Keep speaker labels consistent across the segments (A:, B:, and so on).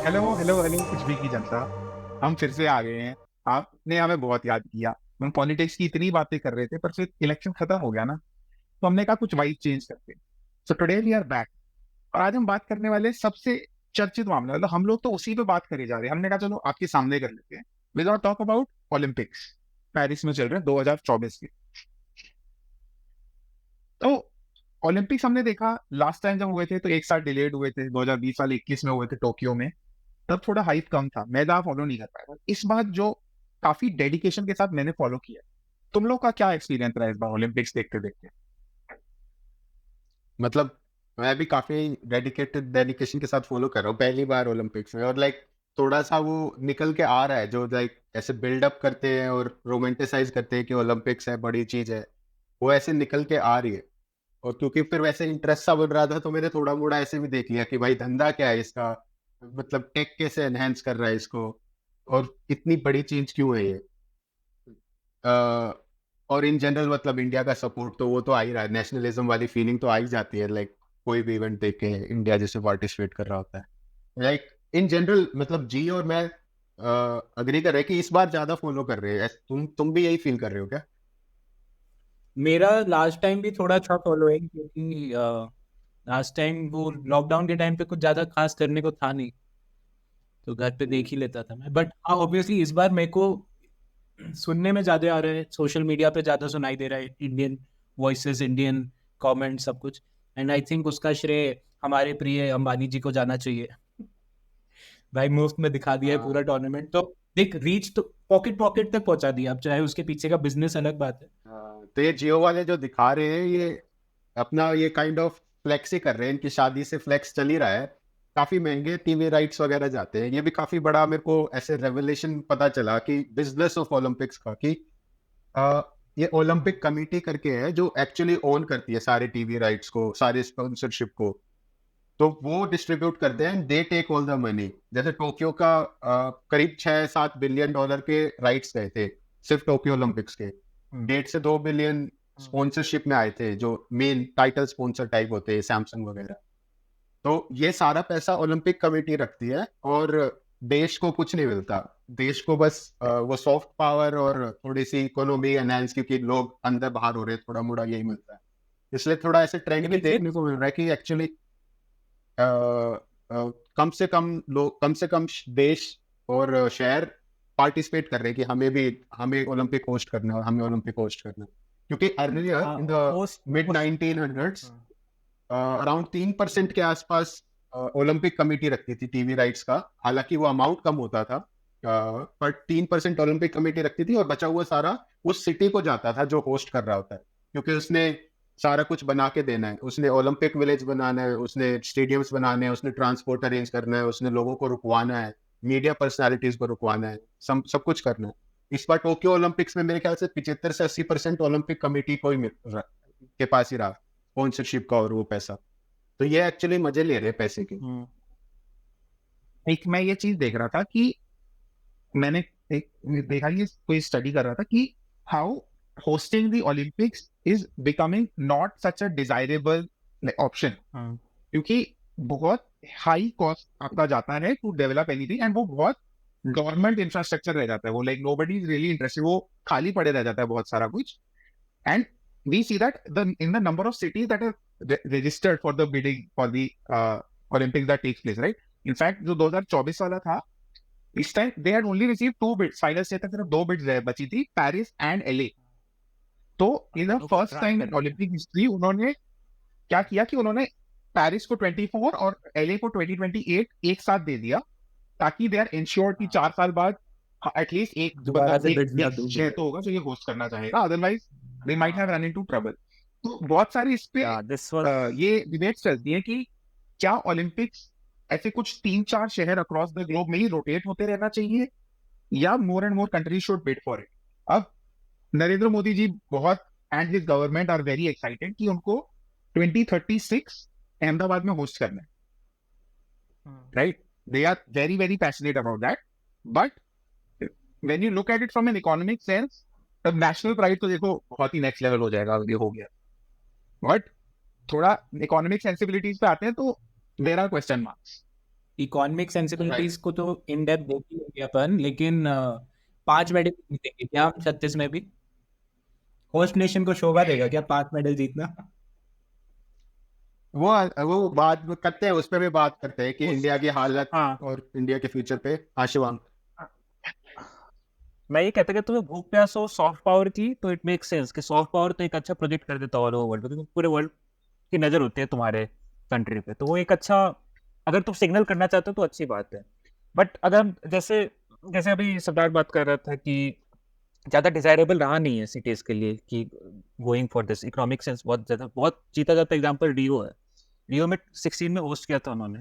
A: Hello hello hello कुछ भी की जनता। हम फिर से आ गए हैं। आपने हमें बहुत याद किया। हम पॉलिटिक्स की इतनी बातें कर रहे थे पर फिर इलेक्शन खत्म हो गया ना, तो हमने कहा कुछ वाइब चेंज करते। So today we are back. और आज हम बात करने वाले सबसे चर्चित मामला, मतलब हम लोग तो उसी पे बात करे जा रहे हैं। हमने कहा चलो आपके सामने कर लेते हैं। We gonna talk about Olympics. Paris में चल रहे हैं 2024 के। तो ओलंपिक्स हमने देखा लास्ट टाइम जब हुए थे तो एक साल डिलेड हुए थे, 2020 वाले 21 में हुए थे टोक्यो में। तब थोड़ा हाइप कम था, मैं ज्यादा फॉलो नहीं कर पाया था। इस बार जो काफी डेडिकेशन के साथ मैंने फॉलो किया। तुम लोग का क्या एक्सपीरियंस रहा इस बार ओलंपिक्स देखते देखते?
B: मतलब मैं भी काफी डेडिकेशन के साथ फॉलो कर रहा हूँ पहली बार ओलंपिक्स में। और थोड़ा सा वो निकल के आ रहा है जो ऐसे बिल्डअप करते हैं और रोमांटिसाइज करते हैं कि ओलंपिक्स है, बड़ी चीज है, वो ऐसे निकल के आ रही है। और क्योंकि फिर वैसे इंटरेस्ट सा बन रहा था तो मैंने थोड़ा मोड़ा ऐसे भी देख लिया कि भाई धंधा क्या है इसका, मतलब टेक कैसे एनहेंस कर रहा है इसको, और इतनी बड़ी चीज क्यों है ये। अ, और इन जनरल मतलब इंडिया का सपोर्ट तो वो तो आ ही रहा है, नेशनलिज्म वाली फीलिंग तो आ ही जाती है कोई भी इवेंट देख के इंडिया जैसे पार्टिसिपेट कर रहा होता है। इन जनरल मतलब जी और मैं अग्री कर रहे हैं कि इस बार ज्यादा फॉलो कर रहे हैं। तुम भी यही फील कर रहे हो क्या?
C: मेरा लास्ट टाइम भी थोड़ा था फॉलोइंग, क्योंकि लास्ट टाइम वो लॉकडाउन के टाइम पे कुछ ज्यादा खास करने को था नहीं, तो घर पे देख ही लेता था मैं। बट हाँ, ऑब्वियसली इस बार मेरे को सुनने में ज्यादा आ रहा है, सोशल मीडिया पे ज्यादा सुनाई दे रहा है इंडियन वॉइसेस, इंडियन कमेंट, सब कुछ। एंड आई थिंक उसका श्रेय हमारे प्रिय अंबानी जी को जाना चाहिए। भाई मुफ्त में दिखा दिया है
B: हाँ,
C: पूरा टूर्नामेंट, तो देख रीच तो पॉकेट पॉकेट तक पहुंचा दिया। अब चाहे उसके पीछे का बिजनेस अलग बात है।
B: हाँ, तो ये जियो वाले जो दिखा रहे हैं ये अपना ये काइंड ऑफ फ्लेक्स ही कर रहे हैं। इनकी शादी से फ्लेक्स चल ही रहा है। काफी महंगे टीवी राइट्स वगैरह जाते हैं। ये भी काफी बड़ा मेरे को ऐसे रेवलेशन पता चला कि बिजनेस ऑफ ओलंपिक्स का कि अ, ये ओलंपिक कमेटी करके है जो एक्चुअली ओन करती है सारे टीवी राइट्स को, सारे स्पॉन्सरशिप को। तो वो डिस्ट्रीब्यूट करते हैं, they take all the money. जैसे टोक्यो का करीब 6-7 बिलियन डॉलर के राइट्स गए थे सिर्फ टोक्यो ओलंपिक्स के। 1.5 से 2 बिलियन स्पॉन्सरशिप में आए थे, जो मेन टाइटल स्पॉन्सर टाइप होते हैं, सैमसंग वगैरह। तो ये सारा पैसा ओलंपिक कमेटी रखती है और देश को कुछ नहीं मिलता। देश को बस वो सॉफ्ट पावर और थोड़ी सी इकोनॉमी एनहांस, क्योंकि लोग अंदर बाहर हो रहे हैं, थोड़ा मोड़ा यही मिलता है। इसलिए थोड़ा ऐसे ट्रेंड भी
C: लेकिन फिर
B: देखने को मिल रहा है कि एक्चुअली कम से कम देश और शहर पार्टिसिपेट कर रहे हैं कि हमें ओलंपिक होस्ट करना है और हमें ओलंपिक होस्ट करना है। क्योंकि earlier in the
C: host
B: mid 1900s around 3% के आसपास ओलंपिक कमेटी रखती थी टीवी राइट्स का। हालांकि वो अमाउंट कम होता था, पर 3% ओलंपिक कमेटी रखती थी और बचा हुआ सारा उस सिटी को जाता था जो होस्ट कर रहा होता है। क्योंकि उसने सारा कुछ बना के देना है, उसने ओलंपिक विलेज बनाना है, उसने स्टेडियम्स बनाने हैं, उसने ट्रांसपोर्ट अरेंज करना है, उसने लोगों को रुकवाना है, मीडिया पर्सनालिटीज को रुकवाना है, सब कुछ करना है। इस बार टोक्यो ओलंपिक्स में मेरे ख्याल से 75 से 80% ओलंपिक कमेटी को ही के पास ही रहा, स्पॉन्सरशिप का और वो पैसा। तो ये एक्चुअली मजे ले रहे हैं पैसे के।
A: एक मैं ये चीज देख रहा था कि मैंने एक देखा, ये कोई स्टडी कर रहा था कि how hosting the Olympics is becoming not such a desirable option, क्योंकि बहुत हाई कॉस्ट आपका जाता है टू डेवलप एनीथिंग, एंड वो बहुत गवर्नमेंट इंफ्रास्ट्रक्चर रह जाता है। वो like nobody is really interested, वो खाली पड़े रह जाता है बहुत सारा कुछ। And we see that in the number of cities that are registered for the bidding for the Olympics that takes place, right? In fact, जो 2024 वाला था, इस time they had only receive 2 bids. Final stage तक सिर्फ 2 beads बची थी, Paris and LA. तो in the first time in Olympic history उन्होंने क्या किया कि उन्होंने पेरिस को 24 और एलए को 2028 एक साथ दे दिया, ताकि दे आर इंश्योर्ड कि 4 साल बाद एटलीस्ट एक बंदा,
C: दोबारा से
A: एक
C: बिड्स ना
A: एक
C: डूबे।
A: शहर तो होगा जो ये होस्ट करना चाहेगा, otherwise they might have run into trouble. तो बहुत सारी इस पे
C: दिस वाज
A: ये डिबेट्स चलती है कि क्या ओलंपिक्स ऐसे कुछ 3-4 शहर अक्रॉस द ग्लोब में ही रोटेट होते रहना चाहिए, या more and more country should bid for it. अब नरेंद्र मोदी जी बहुत and his government are very excited कि उनको 2036 अहमदाबाद में होस्ट करना है, right? They are very very passionate about that. But when you look at it from an economic sense, तब national pride तो देखो बहुत ही नेक्स्ट लेवल हो जाएगा, ये हो गया। बट थोड़ा इकोनॉमिक सेंसिबिलिटीज पे आते हैं तो there are question marks.
C: Economic sensibilities को तो इन डेप्थ देख ही लेंगे अपन, लेकिन 5 मेडल जीतेंगे क्या हम 36 में भी? होस्ट नेशन को शोभा देगा क्या 5 मेडल जीतना?
B: वो बात करते हैं, उस पर भी बात करते हैं कि इंडिया की हालत
D: हाँ
B: और इंडिया के फ्यूचर पे। आशिवांग,
D: मैं ये कहता कि तुम्हें भूख प्यास हो सॉफ्ट पावर की तो इट मेक सेंस कि सॉफ्ट पावर तो एक अच्छा प्रोजेक्ट कर देता ऑल ओवर वर्ल्ड, क्योंकि पूरे वर्ल्ड की नजर होती है तुम्हारे कंट्री पे, तो वो एक अच्छा, अगर तुम सिग्नल करना चाहते हो तो अच्छी बात है। बट अगर जैसे जैसे अभी सरदार बात कर रहा था कि ज़्यादा डिजायरेबल रहा नहीं है सिटीज के लिए कि going for this economic sense, बहुत जीता जाता एग्जाम्पल रियो है। रियो में 16 में होस्ट किया था उन्होंने।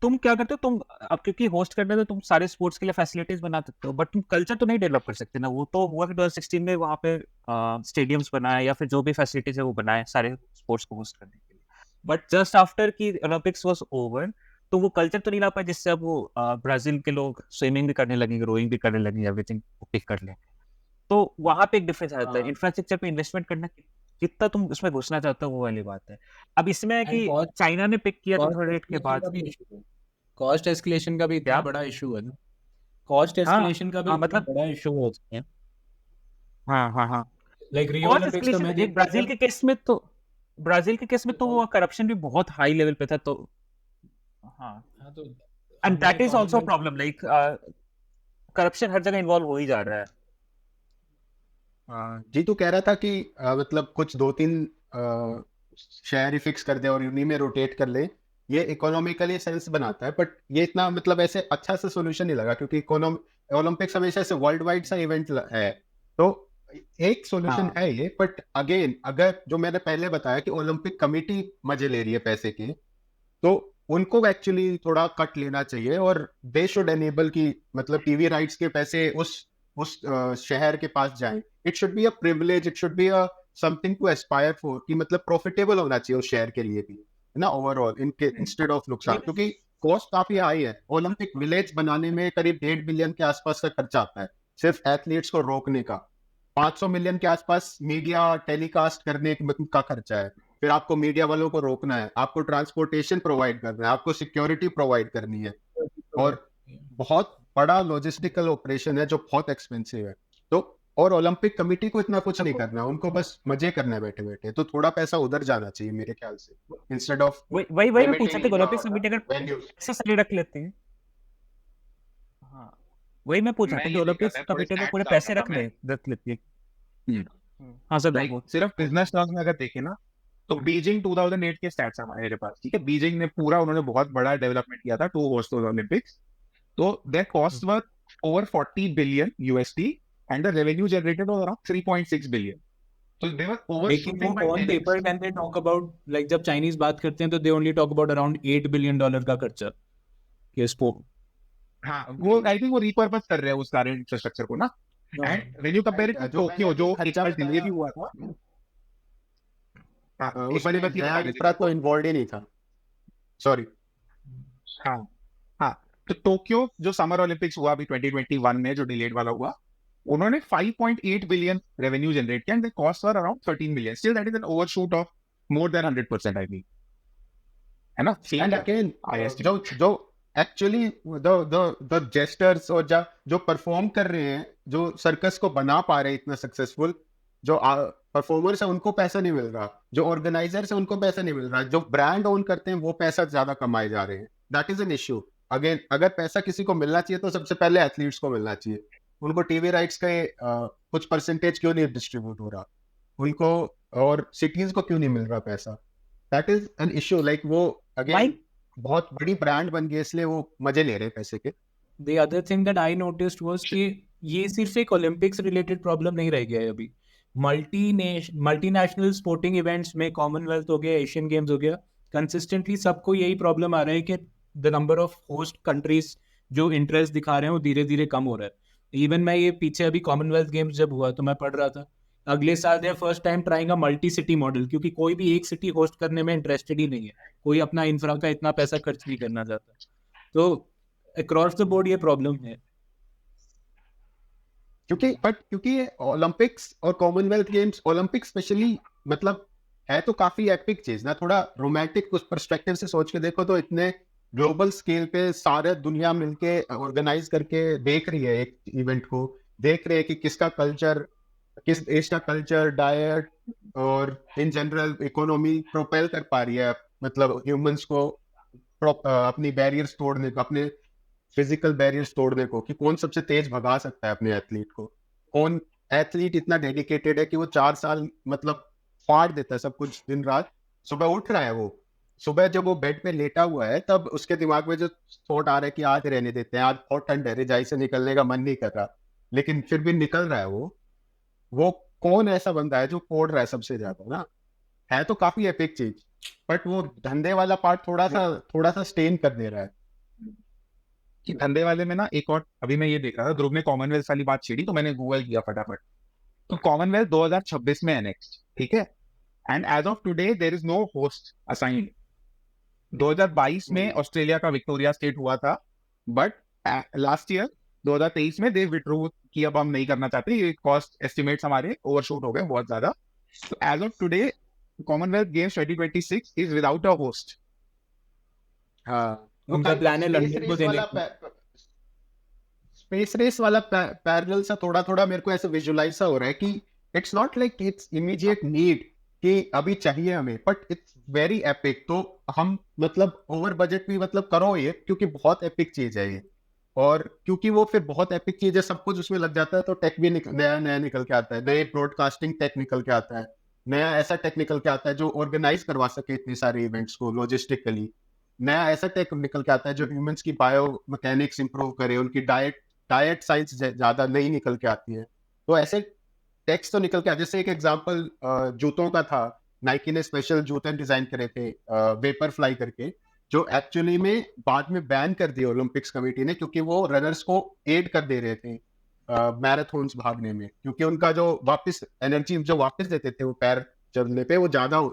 D: तुम क्या करते हो, तुम अब क्योंकि होस्ट करने तो तुम सारे स्पोर्ट्स के लिए फैसिलिटीज बना सकते हो, बट तुम कल्चर तो नहीं डेवलप कर सकते ना। वो तो हुआ कि 2016 में वहाँ पे स्टेडियम्स बनाए या फिर जो भी फैसिलिटीज है वो बनाए सारे स्पोर्ट्स को होस्ट करने के लिए, बट जस्ट आफ्टर की ओलंपिक्स वाज ओवर तो वो कल्चर तो नहीं ला पाए जिससे अब वो ब्राजील के लोग स्विमिंग भी करने लगेंगे, रोइंग भी करने लगेंगे, एवरीथिंग पिक कर लेंगे। तो वहां पे एक डिफरेंस आ जाता है। इंफ्रास्ट्रक्चर पे इन्वेस्टमेंट करना जितना तुम उसमें घुसना चाहते हो वो वाली बात है। अब इसमें है कि चाइना ने पिक किया था रेट के बाद,
C: कॉस्ट एस्केलेशन का भी इतना
D: क्या?
C: बड़ा इशू है ना, कॉस्ट
D: हाँ,
C: एस्केलेशन का भी
D: हाँ,
C: इतना
D: मतलब
C: बड़ा इशू हो सकता है।
D: हाँ हाँ हाँ
C: लाइक रियो
D: कॉस्ट
C: ओलंपिक्स तो मैं
D: एस्केलेशन ब्राजील के केस में तो वो करप्शन भी बहुत हाई लेवल पे था, तो हाँ,
C: तो
D: and that is also problem, like corruption हर जगह इन्वॉल्व हो ही जा रहा है।
B: जी तो कह रहा था कि मतलब कुछ 2-3 शेयर ही फिक्स कर दे और उन्हीं में रोटेट कर ले, ये इकोनॉमिकली सेंस बनाता है, बट ये इतना मतलब ऐसे अच्छा सा सोल्यूशन नहीं लगा, क्योंकि ओलंपिक्स हमेशा ऐसे वर्ल्ड वाइड सा इवेंट है, तो एक सोल्यूशन है ये। बट अगेन, अगर जो मैंने पहले बताया कि ओलंपिक कमेटी मजे ले रही है पैसे की, तो उनको एक्चुअली थोड़ा कट लेना चाहिए और दे शुड एनेबल की मतलब टीवी राइट्स के पैसे उस शहर के पास जाएं। It should be a privilege, it should be a something to aspire for, कि मतलब प्रॉफिटेबल होना चाहिए उस शहर के लिए भी, है ना, ओवरऑल इनके इंस्टेड ऑफ नुकसान, क्योंकि कॉस्ट काफी हाई है। ओलंपिक विलेज बनाने में करीब 1.5 बिलियन के आसपास का खर्चा आता है सिर्फ एथलीट्स को रोकने का। 500 मिलियन के आसपास मीडिया टेलीकास्ट करने का खर्चा है, फिर आपको मीडिया वालों को रोकना है, आपको ट्रांसपोर्टेशन प्रोवाइड करना है, आपको सिक्योरिटी प्रोवाइड करनी है, और बहुत बड़ा लॉजिस्टिकल ऑपरेशन है जो बहुत एक्सपेंसिव है। तो और ओलंपिक कमेटी को इतना कुछ नहीं करना, उनको बस मजे करना है बैठे बैठे, तो थोड़ा पैसा उधर जाना चाहिए मेरे ख्याल से, इंस्टेड ऑफ
D: वही मैं पूछा था, ओलंपिक्स कमेटी अगर पैसे सही रख लेते हैं। हाँ, वही मैं पूछा था कि ओलंपिक्स कमेटी अगर पूरे पैसे रख लेती है। हाँ सर,
A: सिर्फ बिजनेस टर्म्स में अगर देखें ना, तो बीजिंग 2008 के स्टैट्स हमारे पास, ठीक है। बीजिंग ने पूरा उन्होंने बहुत बड़ा डेवलपमेंट किया था टू होस्ट ओलंपिक्स, तो there cost were over 40 billion USD and the revenue generated was around 3.6 billion. तो दे वर ओवर,
C: लेकिन वो on paper when they talk about, like जब चाइनीज बात करते हैं तो they only talk about around $8 billion का खर्चा के स्पोर्ट।
A: हाँ, वो आई थिंक वो रिपर्पस कर रहे हैं उस सारे इंफ्रास्ट्रक्चर को ना। And when you compare it to Tokyo जो खर्चा डिले भी हुआ था,
B: उसमें तो इन्वॉल्व ही नहीं था, सॉरी।
A: हाँ हाँ, तो टोक्यो जो समर ओलंपिक्स हुआ अभी 2021 में जो डिलेड वाला हुआ, उन्होंने 5.8 बिलियन रेवेन्यू जनरेट किया and the cost were around 13 billion. Still that is an overshoot of more than 100%, I think, है ना।
B: एंड अगेन जो एक्चुअली द जेस्टर्स और जो परफॉर्म कर रहे हैं, जो सर्कस को बना पा रहे हैं इतना सक्सेसफुल, जो परफॉर्मर्स है उनको पैसा नहीं मिल रहा, जो ऑर्गेनाइजर्स है उनको पैसा नहीं मिल रहा, जो ब्रांड ओन करते हैं वो पैसा ज्यादा कमाए जा रहे हैं। That is an issue. Again, अगर पैसा किसी को मिलना चाहिए तो सबसे पहले एथलीट्स को मिलना चाहिए। उनको टीवी राइट्स के कुछ परसेंटेज क्यों नहीं डिस्ट्रीब्यूट हो रहा उनको, और सिटीज को क्यों नहीं मिल रहा पैसा? That is an issue. Like वो अगेन बहुत बड़ी ब्रांड बन गई, इसलिए वो मजे ले रहे हैं पैसे के।
C: The other thing that I noticed was कि ये सिर्फ एक ओलंपिक्स रिलेटेड प्रॉब्लम नहीं रह गया है अभी। मल्टीनेशनल स्पोर्टिंग इवेंट्स में, कॉमनवेल्थ हो गया, एशियन गेम्स हो गया, कंसिस्टेंटली सबको यही प्रॉब्लम आ रहा है कि the number of host countries जो इंटरेस्ट दिखा रहे हैं वो धीरे धीरे कम हो रहा है। इवन मैं ये पीछे अभी कॉमनवेल्थ गेम्स जब हुआ तो मैं पढ़ रहा था अगले साल they first time trying a multi city model, क्योंकि कोई भी एक सिटी होस्ट करने में इंटरेस्टेड ही नहीं है, कोई अपना इंफ्रा का इतना पैसा खर्च नहीं करना चाहता। तो अक्रॉस द बोर्ड ये प्रॉब्लम है,
B: क्योंकि ओलंपिक्स और कॉमनवेल्थ गेम्स, ओलंपिक्स स्पेशली, मतलब है तो काफी एपिक चीज ना। थोड़ा रोमांटिक उस पर्सपेक्टिव से सोच के देखो तो इतने ग्लोबल स्केल पे सारे दुनिया मिलके ऑर्गेनाइज करके देख रही है एक इवेंट को, देख रहे हैं कि किसका कल्चर, किस देश का कल्चर, डाइट और इन जनरल इकोनॉमी प्रोपेल कर पा रही है, मतलब ह्यूमंस को अपनी बैरियर्स तोड़ने को, अपने फिजिकल बैरियर्स तोड़ने को, कि कौन सबसे तेज भगा सकता है अपने एथलीट को, कौन एथलीट इतना डेडिकेटेड है कि वो 4 साल मतलब फाड़ देता है सब कुछ दिन रात, सुबह उठ रहा है वो, सुबह जब वो बेड पे लेटा हुआ है तब उसके दिमाग में जो थॉट आ रहा है कि आज रहने देते हैं, आज बहुत ठंड है, रजाई से निकलने का मन नहीं कर रहा, लेकिन फिर भी निकल रहा है वो कौन ऐसा बंदा है जो फोड़ रहा है सबसे ज्यादा ना, है तो काफी एपिक चीज, बट वो धंधे वाला पार्ट थोड़ा सा स्टेन कर दे रहा है।
A: कि धंधे वाले में ना एक और, अभी मैं ये देख रहा था, ध्रुव ने कॉमनवेल्थ वाली बात छेड़ी तो मैंने गूगल किया फटाफट, तो कॉमनवेल्थ 2026 में है नेक्स्ट, ठीक है, and as of today there is no host assigned. 2022 में ऑस्ट्रेलिया का विक्टोरिया स्टेट हुआ था, बट लास्ट ईयर 2023 में दे विड्रू कि अब हम नहीं करना चाहते, ये कॉस्ट एस्टिमेट्स हमारे ओवरशूट हो गए बहुत ज्यादा, तो as of today Commonwealth Games 2026 is without a host.
B: हाँ,
C: उनका प्लान है लंदन को देने का।
B: स्पेस रेस वाला पैरेलल सा थोड़ा थोड़ा मेरे को ऐसे विजुअलाइज सा हो रहा है कि it's not like it's immediate need कि अभी चाहिए हमें, बट इट्स वेरी एपिक, तो हम मतलब ओवर बजट भी मतलब करो ये, क्योंकि बहुत एपिक चीज है ये, और क्योंकि वो फिर बहुत एपिक चीज है, सब कुछ उसमें लग जाता है, तो टेक भी नया नया निकल के आता है, नए ब्रॉडकास्टिंग टेक निकल के आता है, नया ऐसा टेक निकल के आता है जो ऑर्गेनाइज करवा सके इतने सारे इवेंट्स को लॉजिस्टिकली, नया ऐसा टेक निकल के आता है जो ह्यूमंस की बायो मैकेनिक्स इंप्रूव करे, उनकी डाइट साइंस ज्यादा नई निकल के आती है, तो ऐसे टेक्स्ट तो निकल के आते। जैसे एक एग्जांपल जूतों का था, नाइकी ने स्पेशल जूते डिजाइन करे थे वेपर फ्लाई करके, जो एक्चुअली में बाद में बैन कर दिए ओलंपिक्स कमेटी ने, क्योंकि वो रनर्स को एड कर दे रहे थे मैराथन्स भागने में, क्योंकि उनका जो वापस एनर्जी जो वापस देते थे वो पैर चलने पे वो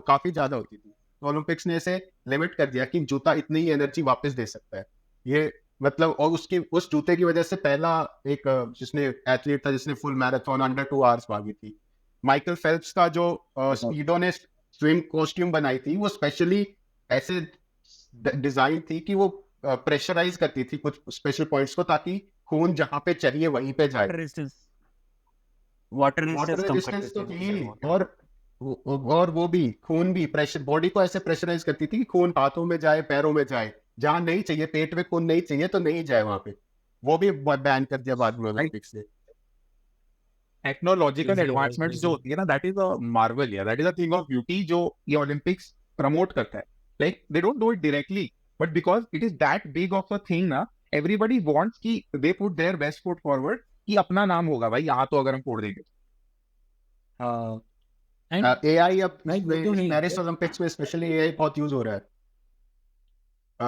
B: काफी ज्यादा होती थी, तो ओलंपिक्स ने इसे लिमिट कर दिया कि जूता इतनी ही एनर्जी वापस दे सकता है ये, मतलब, और उस जूते की वजह से पहला एक जिसने एथलीट था जिसने फुल मैराथन अंडर 2 आवर्स भागी थी, माइकल फेल्प्स का जो स्पीडो ने स्विम कॉस्ट्यूम बनाई थी, वो स्पेशली ऐसे डिजाइन थी कि वो प्रेशराइज करती थी कुछ स्पेशल पॉइंट्स को, ताकि खून जहां पे चाहिए वहीं पे जाए।
D: वाटर
B: रेजिस्टेंस तो थी, और वो भी खून भी प्रेशर बॉडी को ऐसे प्रेशराइज करती थी कि खून हाथों में जाए, पैरों में जाए, जहां नहीं चाहिए, पेट में खून नहीं चाहिए तो नहीं जाए वहां पे, वो भी बैन कर दिया बाद में ओलंपिक्स से।
A: टेक्नोलॉजिकल एडवांसमेंट्स जो होती है ना, दैट इज अ मार्वल, या that is a thing of beauty जो ये ओलंपिक्स प्रमोट करता है। Like they don't do it directly, but because it is that big of a thing ना, एवरीबॉडी वांट्स कि they put their best foot forward कि अपना नाम होगा भाई यहाँ, तो अगर हम फोड़ देंगे।
B: एआई अब
C: तो नहीं
B: पेरिस ओलंपिक्स में स्पेशली एआई बहुत यूज हो रहा है।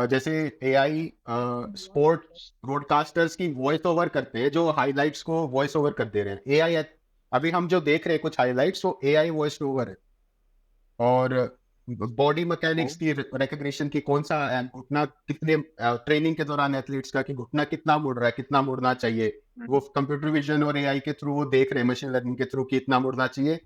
B: जैसे एआई स्पोर्ट्स ब्रॉडकास्टर्स की वॉइस ओवर करते हैं, जो हाइलाइट्स को वॉइस ओवर कर दे रहे हैं एआई। अभी हम जो देख रहे हैं कुछ हाइलाइट्स, वो एआई वॉइस ओवर है, और बॉडी मैकेनिक्स की रिकग्निशन की, कौन सा घुटना कितने ट्रेनिंग के दौरान एथलीट्स का कि घुटना कितना मुड़ रहा है, कितना मुड़ना चाहिए, वो कंप्यूटर विजन और एआई के थ्रू वो देख रहे हैं, मशीन लर्निंग के थ्रू कि इतना मुड़ना चाहिए,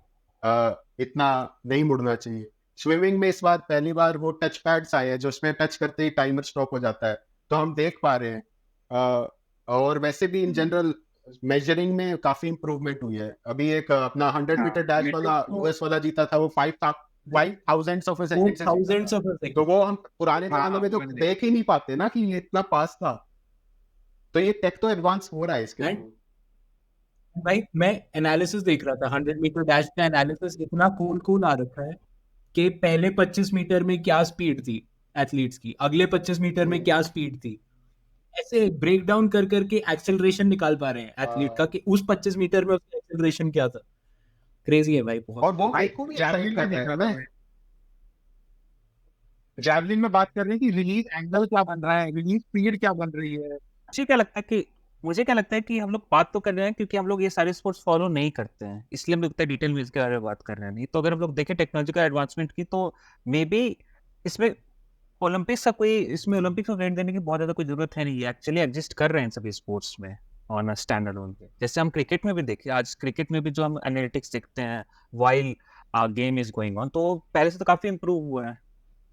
B: इतना नहीं मुड़ना चाहिए। स्विमिंग में इस बार पहली बार वो टच पैड्स आए हैं जो उसमें टच करते ही टाइमर स्टॉप हो जाता है, तो हम देख पा रहे हैं। और वैसे भी इन जनरल मेजरिंग में काफी इंप्रूवमेंट हुई है। अभी एक अपना 100 मीटर डैश वाला यूएस वाला जीता था, वो 5,000 ऑफ सेकंड, तो वो हम पुराने जमाने में तो देख ही नहीं पाते ना कि ये इतना पास था, तो ये टेक तो एडवांस हो रहा है इसके।
C: भाई मैं एनालिसिस देख रहा था, 100 मीटर डैश का एनालिसिस इतना कूल आ रखा है कि पहले 25 मीटर में क्या स्पीड थी एथलीट्स की, अगले 25 मीटर में क्या स्पीड थी, ऐसे ब्रेक डाउन कर करके एक्सेलरेशन निकाल पा रहे हैं एथलीट का कि उस 25 मीटर में उसका एक्सेलरेशन क्या था। क्रेजी है भाई बहुत।
B: और वो
A: जैवलिन में बात कर रहे हैं कि रिलीज एंगल क्या बन रहा है, रिलीज स्पीड क्या बन रही है।
D: मुझे क्या लगता है कि हम लोग बात तो कर रहे हैं क्योंकि हम लोग ये सारे स्पोर्ट्स फॉलो नहीं करते हैं, इसलिए हम लोग इतना डिटेल में इसके बारे में बात कर रहे हैं। नहीं तो अगर हम लोग देखें टेक्नोलॉजिकल एडवांसमेंट की, तो मे बी इसमें ओलंपिक्स को क्रेडिट देने की बहुत ज़्यादा कोई जरूरत है नहीं, एक्चुअली एग्जिस्ट कर रहे हैं सभी स्पोर्ट्स में ऑन अ स्टैंडर्ड लोन पे। जैसे हम क्रिकेट में भी देखें, आज क्रिकेट में भी जो हम एनालिटिक्स देखते हैं while game is going on, तो पहले से तो काफ़ी इंप्रूव हुआ है।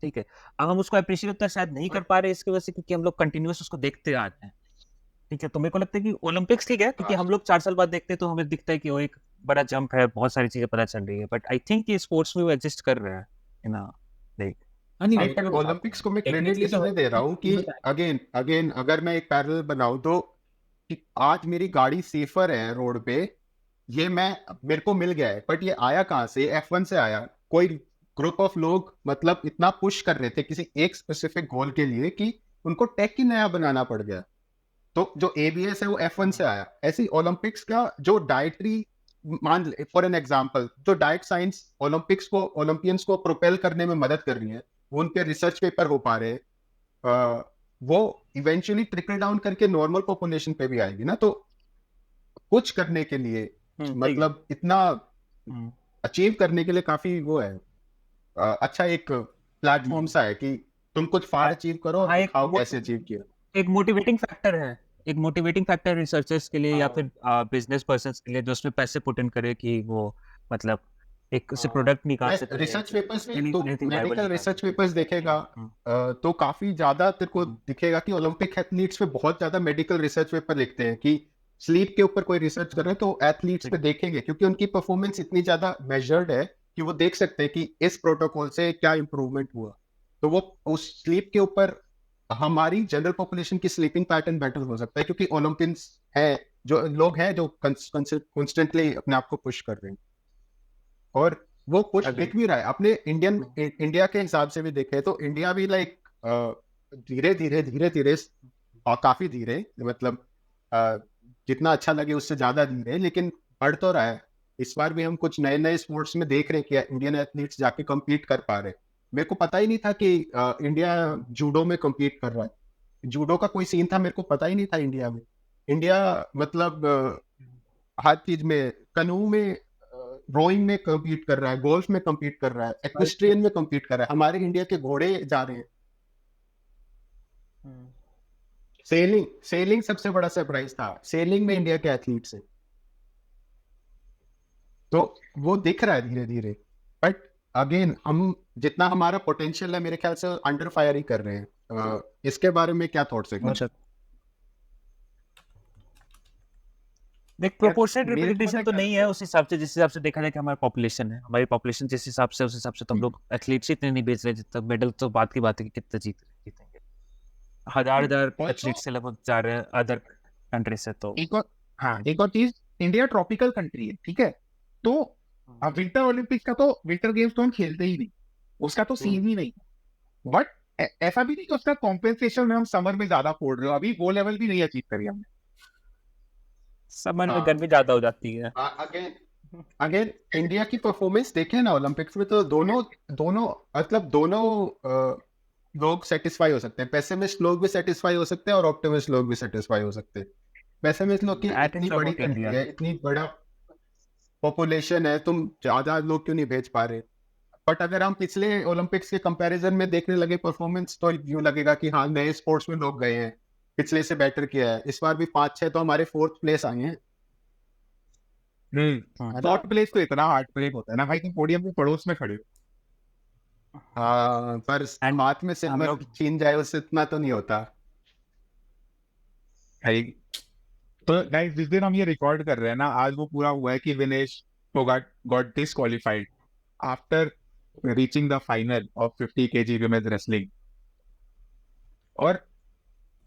D: ठीक है, अब हम उसको अप्रिशिएट उतना शायद नहीं कर पा रहे इसकी वजह से, क्योंकि हम लोग कंटिन्यूअस उसको देखते आ रहे हैं। ठीक है, तो मेरे को लगता है कि ओलंपिक्स ठीक है, क्योंकि हम लोग 4 साल बाद देखते हैं तो हमें दिखता है कि वो एक बड़ा जंप है, बहुत सारी चीजें पता चल रही है, बट आई थिंक ये स्पोर्ट्स में वो एग्जिस्ट कर रहा है इन अ लाइक।
B: नहीं, पर ओलंपिक्स को मैं क्रेडिट इसलिए दे रहा हूँ कि अगेन अगर मैं एक पैरेलल बनाऊं तो कि आज मेरी गाड़ी सेफर है रोड पे, ये मेरे को मिल गया है, बट ये आया कहाँ से? F1 से आया। कोई ग्रुप ऑफ लोग मतलब इतना पुश कर रहे थे किसी एक स्पेसिफिक गोल के लिए कि उनको टेक ही नया बनाना पड़ गया। तो जो ABS है वो F1 से आया। ऐसे ओलंपिक्स का जो डाइटरी, मान ले फॉर एन एग्जांपल, जो डाइट साइंस ओलंपियंस को प्रोपेल करने में मदद कर रही है, वो उनके रिसर्च पेपर हो पा रहे हैं, वो इवेंचुअली ट्रिकल डाउन करके नॉर्मल पॉपुलेशन पे भी आएगी ना। तो कुछ करने के लिए मतलब इतना अचीव करने के लिए काफी वो है, अच्छा एक प्लेटफॉर्म सा है कि तुम कुछ फार अचीव करो और दिखाओ कैसे अचीव किया।
D: एक मोटिवेटिंग फैक्टर है, एक मोटिवेटिंग फैक्टर रिसर्चर्स के लिए या फिर बिजनेस पर्सन्स के लिए जो उसमें पैसे पुट इन करे कि वो मतलब एक उससे प्रोडक्ट निकाल सकते हैं।
B: रिसर्च पेपर्स में तो
D: anything viable
B: मेडिकल
D: निकाल
B: रिसर्च
D: सकते हैं।
B: पेपर्स देखेगा तो काफी ज्यादा तेरे को दिखेगा कि ओलंपिक एथलीट्स पे बहुत ज्यादा मेडिकल रिसर्च पेपर लिखते हैं कि स्लीप के ऊपर कोई रिसर्च कर रहे हैं तो एथलीट्स पे देखेंगे, क्योंकि उनकी परफॉर्मेंस इतनी ज्यादा मेजर्ड है कि वो देख सकते हैं कि इस प्रोटोकॉल से क्या इंप्रूवमेंट हुआ। तो वो उस स्लीप के ऊपर हमारी जनरल पॉपुलेशन की स्लीपिंग पैटर्न बेटर हो सकता है, क्योंकि ओलंपियंस है जो लोग हैं जो कॉन्स्टेंटली अपने आप को पुश कर रहे हैं, और वो पुश दिख भी रहा है। अपने इंडिया के हिसाब से भी देखे तो इंडिया भी लाइक धीरे धीरे और काफी धीरे, मतलब जितना अच्छा लगे उससे ज्यादा धीरे, लेकिन बढ़ तो रहा है। इस बार भी हम कुछ नए नए स्पोर्ट्स में देख रहे हैं कि इंडियन एथलीट्स जाके कम्पीट कर पा रहे हैं। मेरे को पता ही नहीं था कि इंडिया जूडो में कम्पीट कर रहा है। जूडो का कोई सीन था मेरे को पता ही नहीं था इंडिया में। इंडिया मतलब हर चीज में, कनू में, रोइंग में कम्पीट कर रहा है, गोल्फ में कम्पीट कर रहा है, एक्वेस्ट्रियन में कम्पीट कर रहा है। हमारे इंडिया के घोड़े जा रहे हैं। सेलिंग सबसे बड़ा सरप्राइज था। सेलिंग में इंडिया के एथलीट्स हैं, तो वो दिख रहा है धीरे धीरे। बट अगेन हम जितना हमारा पोटेंशियल है मेरे ख्याल से अंडर फायर ही कर रहे हैं। इसके बारे में क्या थॉट्स है?
D: अच्छा, देख प्रोपोर्शनल रिप्रेजेंटेशन तो नहीं है उस हिसाब से, जिस हिसाब से देखा जाए कि हमारी पॉपुलेशन है, हमारी पॉपुलेशन जिस हिसाब से, उस हिसाब से तो हम लोग एथलीट्स इतने नहीं बेच रहे जितना मेडल। तो बात की बात है कि कितने जीतेंगे, हजार एथलीट्स से लगभग जा रहे हैं अदर कंट्री से। तो
A: एक और चीज, इंडिया ट्रॉपिकल कंट्री है, ठीक है, तो विंटर ओलंपिक्स का तो विंटर गेम्स तो हम खेलते ही नहीं, उसका तो सीन ही नहीं। बट ऐसा भी नहीं कि उसका कॉम्पेंसेशन में हम समर में ज्यादा फोड़ रहे हो, अभी वो लेवल भी नहीं अचीव करी हमने।
D: समर में गर्मी ज्यादा हो जाती है।
B: अगेन इंडिया की परफॉर्मेंस देखें ना ओलंपिक्स में, तो दोनों लोग सेटिस्फाई हो सकते हैं। पेसिमिस्ट लोग भी सेटिस्फाई हो सकते हैं और ऑप्टिमिस्ट लोग भी सेटिस्फाई हो सकते हैं। पेसिमिस्ट लोग की इतनी बड़ी कंट्री है, इतनी बड़ा पॉपुलेशन है, तुम ज्यादा लोग क्यों नहीं भेज पा रहे? बट अगर हम पिछले ओलंपिक्स के कंपैरिजन में देखने लगे परफॉर्मेंस, तो यूं लगेगा कि हाँ नए स्पोर्ट्स में लोग गए हैं, पिछले से बेटर किया है। इस बार भी 5-6 तो हमारे 4th प्लेस आए हैं।
A: फोर्थ प्लेस तो इतना हार्ड प्लेस होता है ना भाई, तुम पोडियम के पड़ोस में खड़े हो।
B: हाँ, पर हाथ में सिल्वर छीन जाए उससे इतना तो नहीं होता।
A: तो गाइस जिस दिन हम ये रिकॉर्ड कर रहे हैं ना, आज वो पूरा हुआ है कि Vinesh Phogat got disqualified after reaching the final of 50 kg women's wrestling. और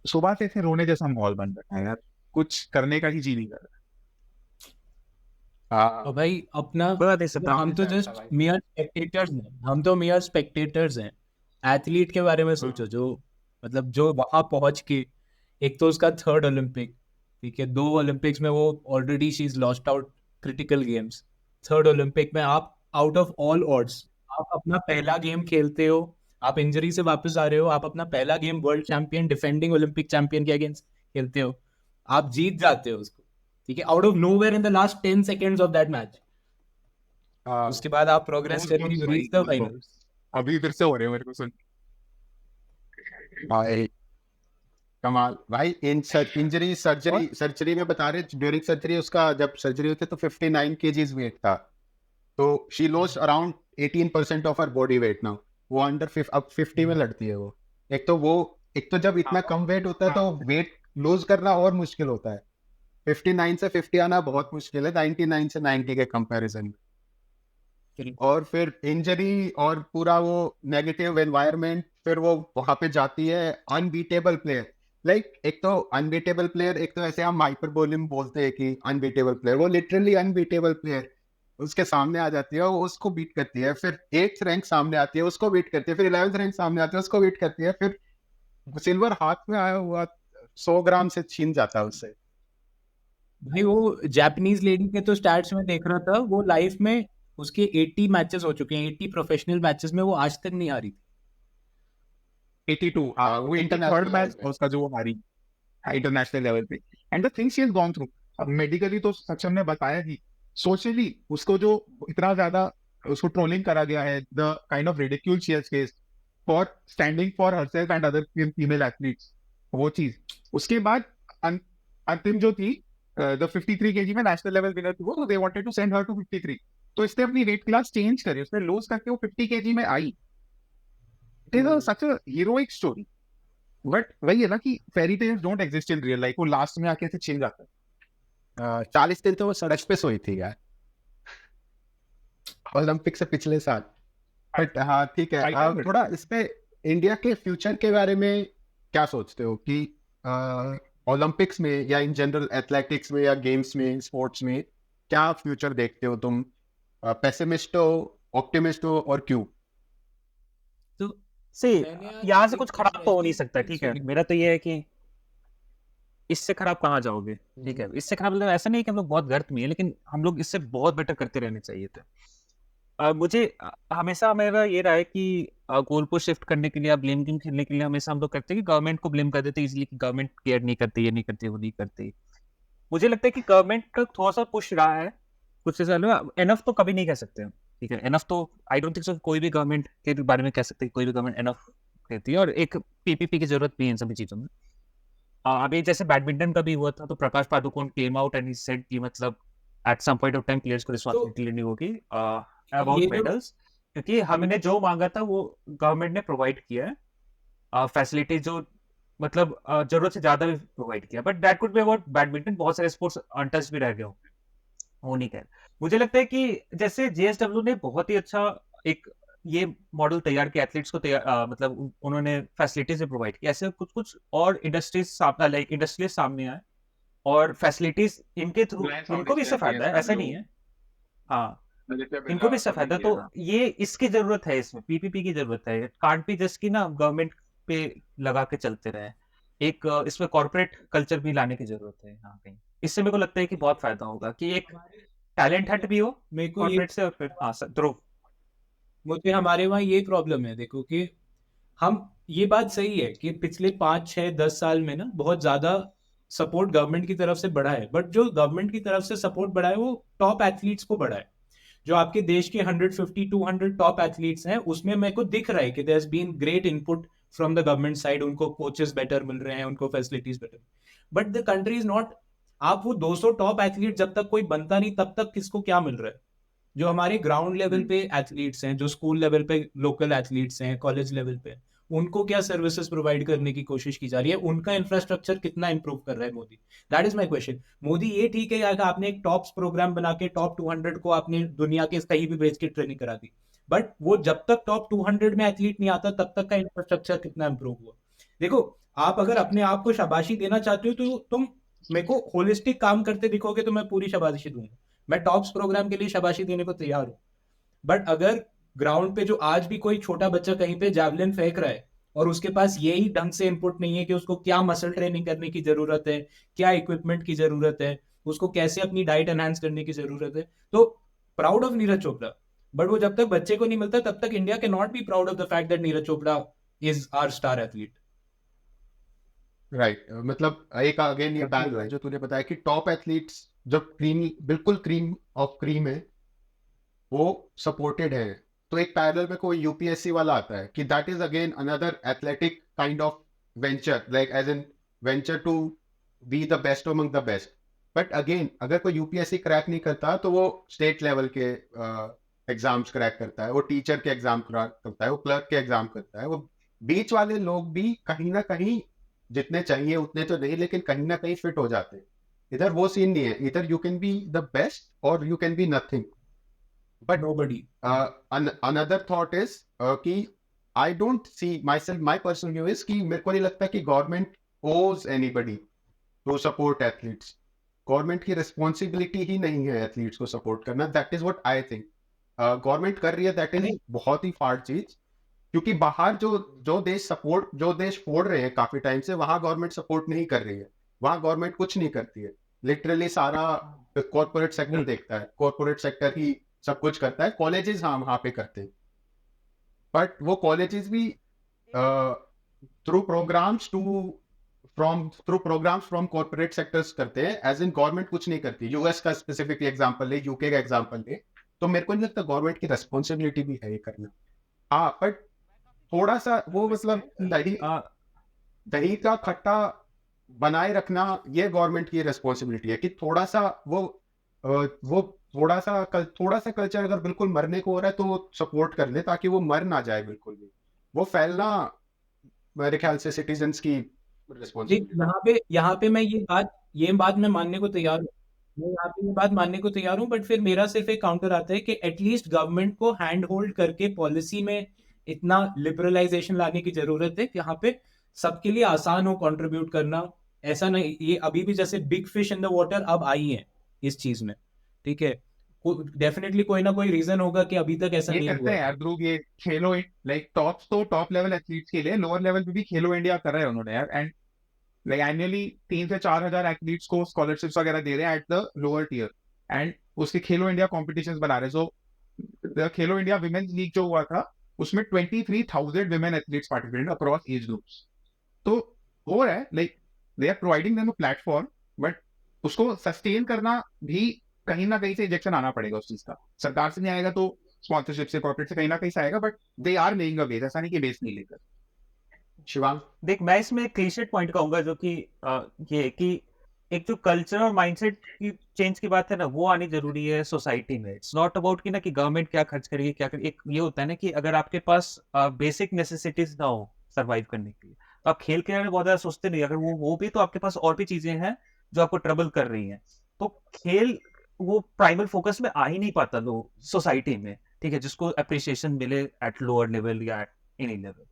A: सुबह से ऐसे रोने जैसा माहौल बन रहा है यार, कुछ करने का ही जी नहीं कर रहा।
C: तो भाई अपना हम तो जस्ट मियर स्पेक्टेटर्स हैं, हम तो मियर स्पेक्टेटर्स हैं। एथलीट के बारे में सोचो, जो मतलब जो वहां पहुंच के, एक तो उसका 3rd ओलंपिक, ठीक है, 2 ओलंपिक्स में वो already she is lost out critical games. 3rd Olympic में आप आउट ऑफ ऑल ऑड्स, आप अपना पहला गेम खेलते हो, आप इंजरी से वापस आ रहे हो, आप अपना पहला game world champion, defending Olympic champion के अगेंस्ट खेलते हो, आप जीत जाते हो उसको, ठीक है, out of nowhere in the last 10 seconds of that match. उसके बाद आप प्रोग्रेस करके यू रीच द फाइनल।
A: अभी फिर से हो रहे हो मेरे को सुन।
B: भाई कमाल भाई। इंजरी सर्जरी में बता रहे, ड्यूरिंग सर्जरी उसका जब सर्जरी हुई थी तो 59 kg वेट था, तो she lost around 18% of her body weight now. वो अब 50 में लड़ती है वो। एक तो जब इतना कम वेट होता है तो वेट लूज करना और मुश्किल होता है। 59 से 50 आना बहुत मुश्किल है 99 से 90 के कंपैरिजन में। और फिर इंजरी और पूरा वो नेगेटिव एनवायरनमेंट, फिर वो वहां पे जाती है अनबीटेबल प्लेयर। एक तो अनबीटेबल प्लेयर, एक तो ऐसे हम हाइपरबोली में बोलते हैं कि अनबीटेबल प्लेयर, वो लिटरली अनबीटेबल प्लेयर उसके सामने आ जाती है, वो उसको बीट करती है, फिर 8th रैंक सामने आती है उसको बीट करती है, फिर 11th रैंक सामने आती है उसको बीट करती है, फिर सिल्वर हाथ में आया हुआ 100 ग्राम से छीन जाता है उससे।
C: भाई वो जापानीज लेडी के तो स्टैट्स में देख रहा था, वो लाइफ में उसके 80 मैचेस हो चुके हैं, 80 प्रोफेशनल मैचेस में वो आज तक नहीं हारी थी।
A: 82
B: वो
A: थर्ड
B: इंटरनेशनल
A: मैच उसका जो वो हारी इंटरनेशनल लेवल पे। And the thing she has gone through, अब मेडिकली तो सक्षम ने बताया कि सोशली उसको जो इतना ज्यादा उसको ट्रोलिंग करा गया है, the kind of ridicule she has faced for standing for herself and other female athletes, वो चीज। उसके बाद अंतिम जो थी द 53 केजी में नेशनल लेवल विनर थी वो, तो they wanted to send her to 53, तो इसने अपनी वेट क्लास चेंज करी, उसने लूज करके वो 50 केजी में आई। It is such a heroic story, but वही है ना कि fairy tales don't exist in real life, वो लास्ट में आके ऐसे छिन जाता है।
B: 40 दिन तो वो सड़क पे सोई थी यार ओलंपिक से पिछले साल। बट हाँ ठीक है, आप थोड़ा इस पे इंडिया के फ्यूचर के बारे में क्या सोचते हो कि ओलंपिक्स में या इन जनरल एथलेटिक्स में या गेम्स में स्पोर्ट्स में क्या फ्यूचर देखते हो तुम? पेसिमिस्ट हो, ऑप्टिमिस्ट हो, और क्यों?
C: तो
D: से
C: मैंने आज
D: यहाँ से
C: एक
D: कुछ खराब तो हो नहीं सकता,
C: एक
D: ठीक है।
C: सुनी।
D: मेरा तो ये है कि इससे खराब कहाँ जाओगे, ठीक है। इससे खराब मतलब ऐसा नहीं कि हम लोग बहुत गर्त में है, लेकिन हम लोग इससे बहुत बेटर करते रहने चाहिए थे। मुझे हमेशा मेरा ये रहा है कि गोल को शिफ्ट करने के लिए, आप ब्लेम गेम खेलने के लिए हमेशा हम लोग करते हैं कि गवर्नमेंट को ब्लेम कर देते हैं इजीली कि गवर्नमेंट केयर नहीं करती, ये नहीं करती, वो नहीं करती। मुझे लगता है कि गवर्नमेंट का थोड़ा सा पुश रहा है कुछ साल में, एनफ तो कभी नहीं कह सकते, ठीक है। एनफ तो आई डोंट थिंक सो कोई भी गवर्नमेंट के बारे में कह सकते कोई भी गवर्नमेंट एनफ कहती है, और एक पीपीपी की जरूरत भी है इन सभी चीजों में। अभी जैसे बैडमिंटन का भी हुआ था, तो Prakash Padukone came out and he said कि मतलब at some point of time players को रिस्पांसिबिलिटी लेनी होगी अबाउट
C: ये जो
D: मेडल्स, क्योंकि हमने जो मांगा था वो गवर्नमेंट ने प्रोवाइड किया है, फैसिलिटी जो मतलब जरूरत से ज्यादा भी प्रोवाइड किया, but that could be about badminton. बहुत सारे स्पोर्ट्स अनटच भी रह गए होंगे, वो नहीं कह। मुझे लगता है कि जैसे जेएसडब्ल्यू ने बहुत ही अच्छा एक ये मॉडल तैयार किया एथलीट्स को, मतलब उन्होंने फैसिलिटीज भी प्रोवाइड की, ऐसे कुछ कुछ और इंडस्ट्रीज लाइक इंडस्ट्रीज सामने आए और फैसिलिटीज इनके थ्रू इनको भी इससे फायदा है, ऐसा नहीं है। हाँ, इनको भी इससे फायदा, तो ये इसकी जरूरत है, इसमें पीपीपी की जरूरत है। कांट बी जस्ट की ना गवर्नमेंट पे लगा के चलते रहे, एक इसमें कॉर्पोरेट कल्चर भी लाने की जरूरत है यहाँ कहीं। इससे मेरे को लगता है कि बहुत फायदा होगा कि एक टैलेंट हंट भी हो
C: मेरे को ये
D: कॉर्पोरेट से, और फिर हाँ ध्रुव।
C: मुझे हमारे वहाँ ये प्रॉब्लम है, देखो कि हम, ये बात सही है कि पिछले 5 6 10 साल में ना बहुत ज्यादा सपोर्ट गवर्नमेंट की तरफ से बढ़ा है, बट जो गवर्नमेंट की तरफ से सपोर्ट बढ़ा है वो टॉप एथलीट्स को बढ़ा है। जो आपके देश के 150 200 टॉप एथलीट्स हैं, उसमें मेरे को दिख रहा है कि there has been great input from the government side, उनको कोचेस बेटर मिल रहे हैं, उनको facilities better, but the country is not. आप वो 200 टॉप एथलीट जब तक कोई बनता नहीं, तब तक किसको क्या मिल रहा है? जो हमारे ग्राउंड लेवल पे एथलीट्स हैं, जो स्कूल लेवल पे लोकल एथलीट्स हैं, कॉलेज लेवल पे, उनको क्या सर्विसेज प्रोवाइड करने की कोशिश की जा रही है? उनका इंफ्रास्ट्रक्चर कितना इंप्रूव कर रहा है Modi? That is my question. Modi ये ठीक है यार, आपने एक टॉप्स प्रोग्राम बना के टॉप 200 को आपने दुनिया के कहीं भी भेज के ट्रेनिंग करा दी, बट वो जब तक टॉप 200 में एथलीट नहीं आता तब तक का इंफ्रास्ट्रक्चर कितना इंप्रूव हुआ? देखो, आप अगर अपने आप को शाबाशी देना चाहते हो तो तुम मेरे को होलिस्टिक काम करते दिखोगे तो मैं पूरी शाबाशी दूंगा, मैं टॉप्स प्रोग्राम के लिए शाबाशी देने को तैयार हूँ। बट अगर ग्राउंड पे जो आज भी कोई छोटा बच्चा कहीं पे जैवलिन फेंक रहा है और उसके पास यही ढंग से इनपुट नहीं है कि उसको क्या मसल ट्रेनिंग करने की जरूरत है, क्या इक्विपमेंट की जरूरत है, उसको कैसे अपनी डाइट एनहांस करने की जरूरत है, तो proud of Neeraj Chopra, but वो जब तक बच्चे को नहीं मिलता तब तक इंडिया के not be proud of the fact that Neeraj Chopra is our star athlete.
B: Right, मतलब एक अगेन ये बैल है जो तूने बताया कि टॉप एथलीट्स जब बिल्कुल क्रीम ऑफ क्रीम है, वो सपोर्टेड है, तो एक पैरेलल में कोई यूपीएससी वाला आता है कि that is again another athletic kind of venture, like as in venture to be the best among the best. But again अगर कोई यूपीएससी क्रैक नहीं करता तो वो स्टेट लेवल के एग्जाम्स क्रैक करता है, वो टीचर के एग्जाम क्रैक करता है, वो क्लर्क के एग्जाम करता है, वो बीच वाले लोग भी कहीं ना कहीं जितने चाहिए उतने तो नहीं, लेकिन कहीं ना कहीं फिट हो जाते हैं। इधर वो सीन नहीं है, इधर you can be the best और you can be nothing. But
C: nobody
B: another thought is कि I don't see myself, my personal view is कि मेरे को नहीं लगता कि government owes anybody to support athletes. Government की रिस्पॉन्सिबिलिटी ही नहीं है एथलीट्स को सपोर्ट करना, that is what I think. Government कर रही है, दैट इज बहुत ही फाड़ चीज, क्योंकि बाहर जो देश फोड़ रहे हैं काफी टाइम से, वहां गवर्नमेंट सपोर्ट नहीं कर रही है, वहां गवर्नमेंट कुछ नहीं करती है, लिटरली सारा कॉर्पोरेट सेक्टर देखता है, कॉर्पोरेट सेक्टर ही सब कुछ करता है। कॉलेजेस हाँ वहां पे करते हैं, बट वो कॉलेजेस भी through programmes from corporate sectors करते हैं, एज इन गवर्नमेंट कुछ नहीं करती। यूएस का स्पेसिफिकली एग्जांपल ले, यूके का एग्जांपल ले, तो मेरे को नहीं लगता गवर्नमेंट की रेस्पॉन्सिबिलिटी भी है ये करना। हाँ, बट थोड़ा सा वो मतलब दही का खट्टा बनाए रखना, ये गवर्नमेंट की रेस्पॉन्सिबिलिटी है कि थोड़ा सा थोड़ा सा कल्चर अगर बिल्कुल मरने को हो रहा है तो वो सपोर्ट कर ले, ताकि वो मर ना जाए बिल्कुल भी। वो फैलना मेरे ख्याल से सिटीजन्स की रिस्पॉन्सिबिलिटी।
C: यहाँ पे मैं ये बात मैं मानने को तैयार हूँ, मैं यहाँ पे ये बात मानने को तैयार हूँ, बट फिर मेरा सिर्फ एक काउंटर आता है कि एटलीस्ट गवर्नमेंट को हैंड होल्ड करके पॉलिसी में इतना लिबरलाइजेशन लाने की जरूरत है कि यहाँ पे सबके लिए आसान हो कंट्रीब्यूट करना। ऐसा नहीं, ये अभी भी जैसे big fish in the water अब आई है इस चीज में, ठीक है, डेफिनेटली कोई ना कोई रीजन होगा कि अभी तक ऐसा
A: ये
C: नहीं
A: करते
C: हुआ
A: हैं यार ध्रुव, ये खेलो लाइक टॉप लेवल एथलीट्स के लिए लोअर लेवल पे भी खेलो इंडिया कर रहे हैं उन्होंने यार। एंड लाइक एनुअली 3 से 4 हजार एथलीट्स को स्कॉलरशिप्स वगैरह दे रहे हैं at the lower tier, and उसके खेलो इंडिया कॉम्पिटिशंस बना रहे हैं। सो खेलो इंडिया विमेन्स लीग जो हुआ था उसमें 23,000 women athletes participated across age groups. तो हो रहा है, like they are providing them a platform, but उसको सस्टेन करना भी कहीं ना कहीं से इंजेक्शन आना पड़ेगा उस चीज का। सरकार से नहीं आएगा तो स्पॉन्सरशिप से, कॉर्पोरेट से कहीं ना कहीं से आएगा, but they are laying a base, ऐसा नहीं कि बेस नहीं लेकर।
B: शिवांग,
D: देख मैं इसमें एक क्लीशे पॉइंट कहूंगा, जो कि ये कि एक जो कल्चर और माइंडसेट की चेंज की बात है ना, वो आनी जरूरी है सोसाइटी में। इट्स नॉट अबाउट कि ना कि गवर्नमेंट क्या खर्च करेगी क्या करेगी। एक ये होता है ना कि अगर आपके पास बेसिक नेसेसिटीज ना हो सर्वाइव करने के लिए, तो आप खेल के बारे में बहुत ज्यादा सोचते नहीं। अगर वो भी, तो आपके पास और भी चीजें हैं जो आपको ट्रबल कर रही हैं, तो खेल वो प्राइमरी फोकस में आ ही नहीं पाता लोग सोसाइटी में, ठीक है, जिसको अप्रिसिएशन मिले एट लोअर लेवल या एट एनी लेवल।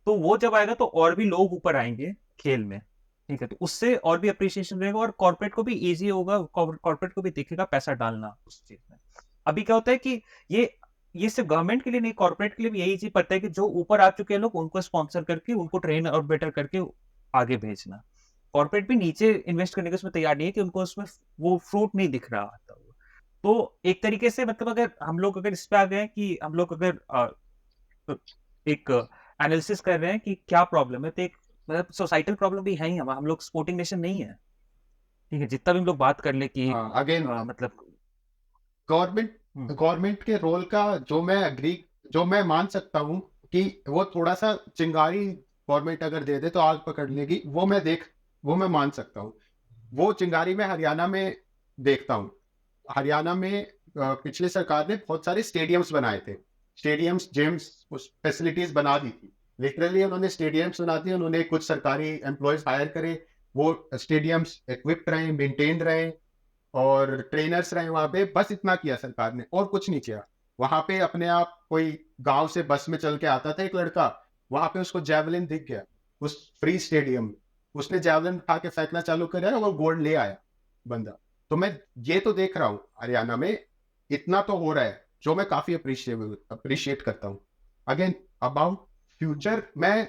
D: तो वो जब आएगा तो और भी लोग ऊपर आएंगे खेल में, ठीक है, तो उससे और भी अप्रिसिएशन रहेगा और कॉर्पोरेट को भी इजी होगा, कॉर्पोरेट को भी दिखेगा पैसा डालना उस चीज में। अभी क्या होता है कि ये सिर्फ गवर्नमेंट के लिए नहीं, कॉर्पोरेट के लिए भी यही चीज पड़ता है कि जो ऊपर आ चुके हैं लोग उनको स्पॉन्सर करके उनको ट्रेन और बेटर करके आगे भेजना। कॉर्पोरेट भी नीचे इन्वेस्ट करने के उसमें तैयार नहीं है कि उनको उसमें वो फ्रूट नहीं दिख रहा आता। तो एक तरीके से मतलब अगर हम लोग अगर इस पे आ गए कि हम लोग अगर एक एनालिसिस कर रहे हैं कि क्या प्रॉब्लम है, तो एक मतलब सोसाइटल प्रॉब्लम भी है ही। हम लोग स्पोर्टिंग नेशन नहीं है, ठीक है, जितना भी हम लोग बात कर ले कि
B: अगेन
D: मतलब
B: गवर्नमेंट के रोल का जो मैं मान सकता हूँ कि वो थोड़ा सा चिंगारी गवर्नमेंट अगर दे दे तो आग पकड़ लेगी, वो मैं मान सकता हूँ। वो चिंगारी में हरियाणा में देखता हूँ। हरियाणा में पिछली सरकार ने बहुत सारे स्टेडियम्स बनाए थे, स्टेडियम्स, जिम्स, फैसिलिटीज बना दी थी। लिटरली उन्होंने स्टेडियम्स बना दिए, उन्होंने कुछ सरकारी एम्प्लॉयज हायर करे, वो स्टेडियम्स इक्विप्ड रहे, मेंटेन्ड रहे और ट्रेनर्स रहे वहां पे। बस इतना किया सरकार ने और कुछ नहीं किया। वहां पे अपने आप कोई गांव से बस में चल के आता था एक लड़का, वहां पे उसको जैवलिन दिख गया उस फ्री स्टेडियम में, उसने जैवलिन उठा के फेंकना चालू कर और गोल्ड ले आया बंदा। तो मैं ये तो देख रहा हूँ हरियाणा में इतना तो हो रहा है, जो मैं काफी अप्रिशिएट करता हूँ। अगेन अबाउट फ्यूचर मैं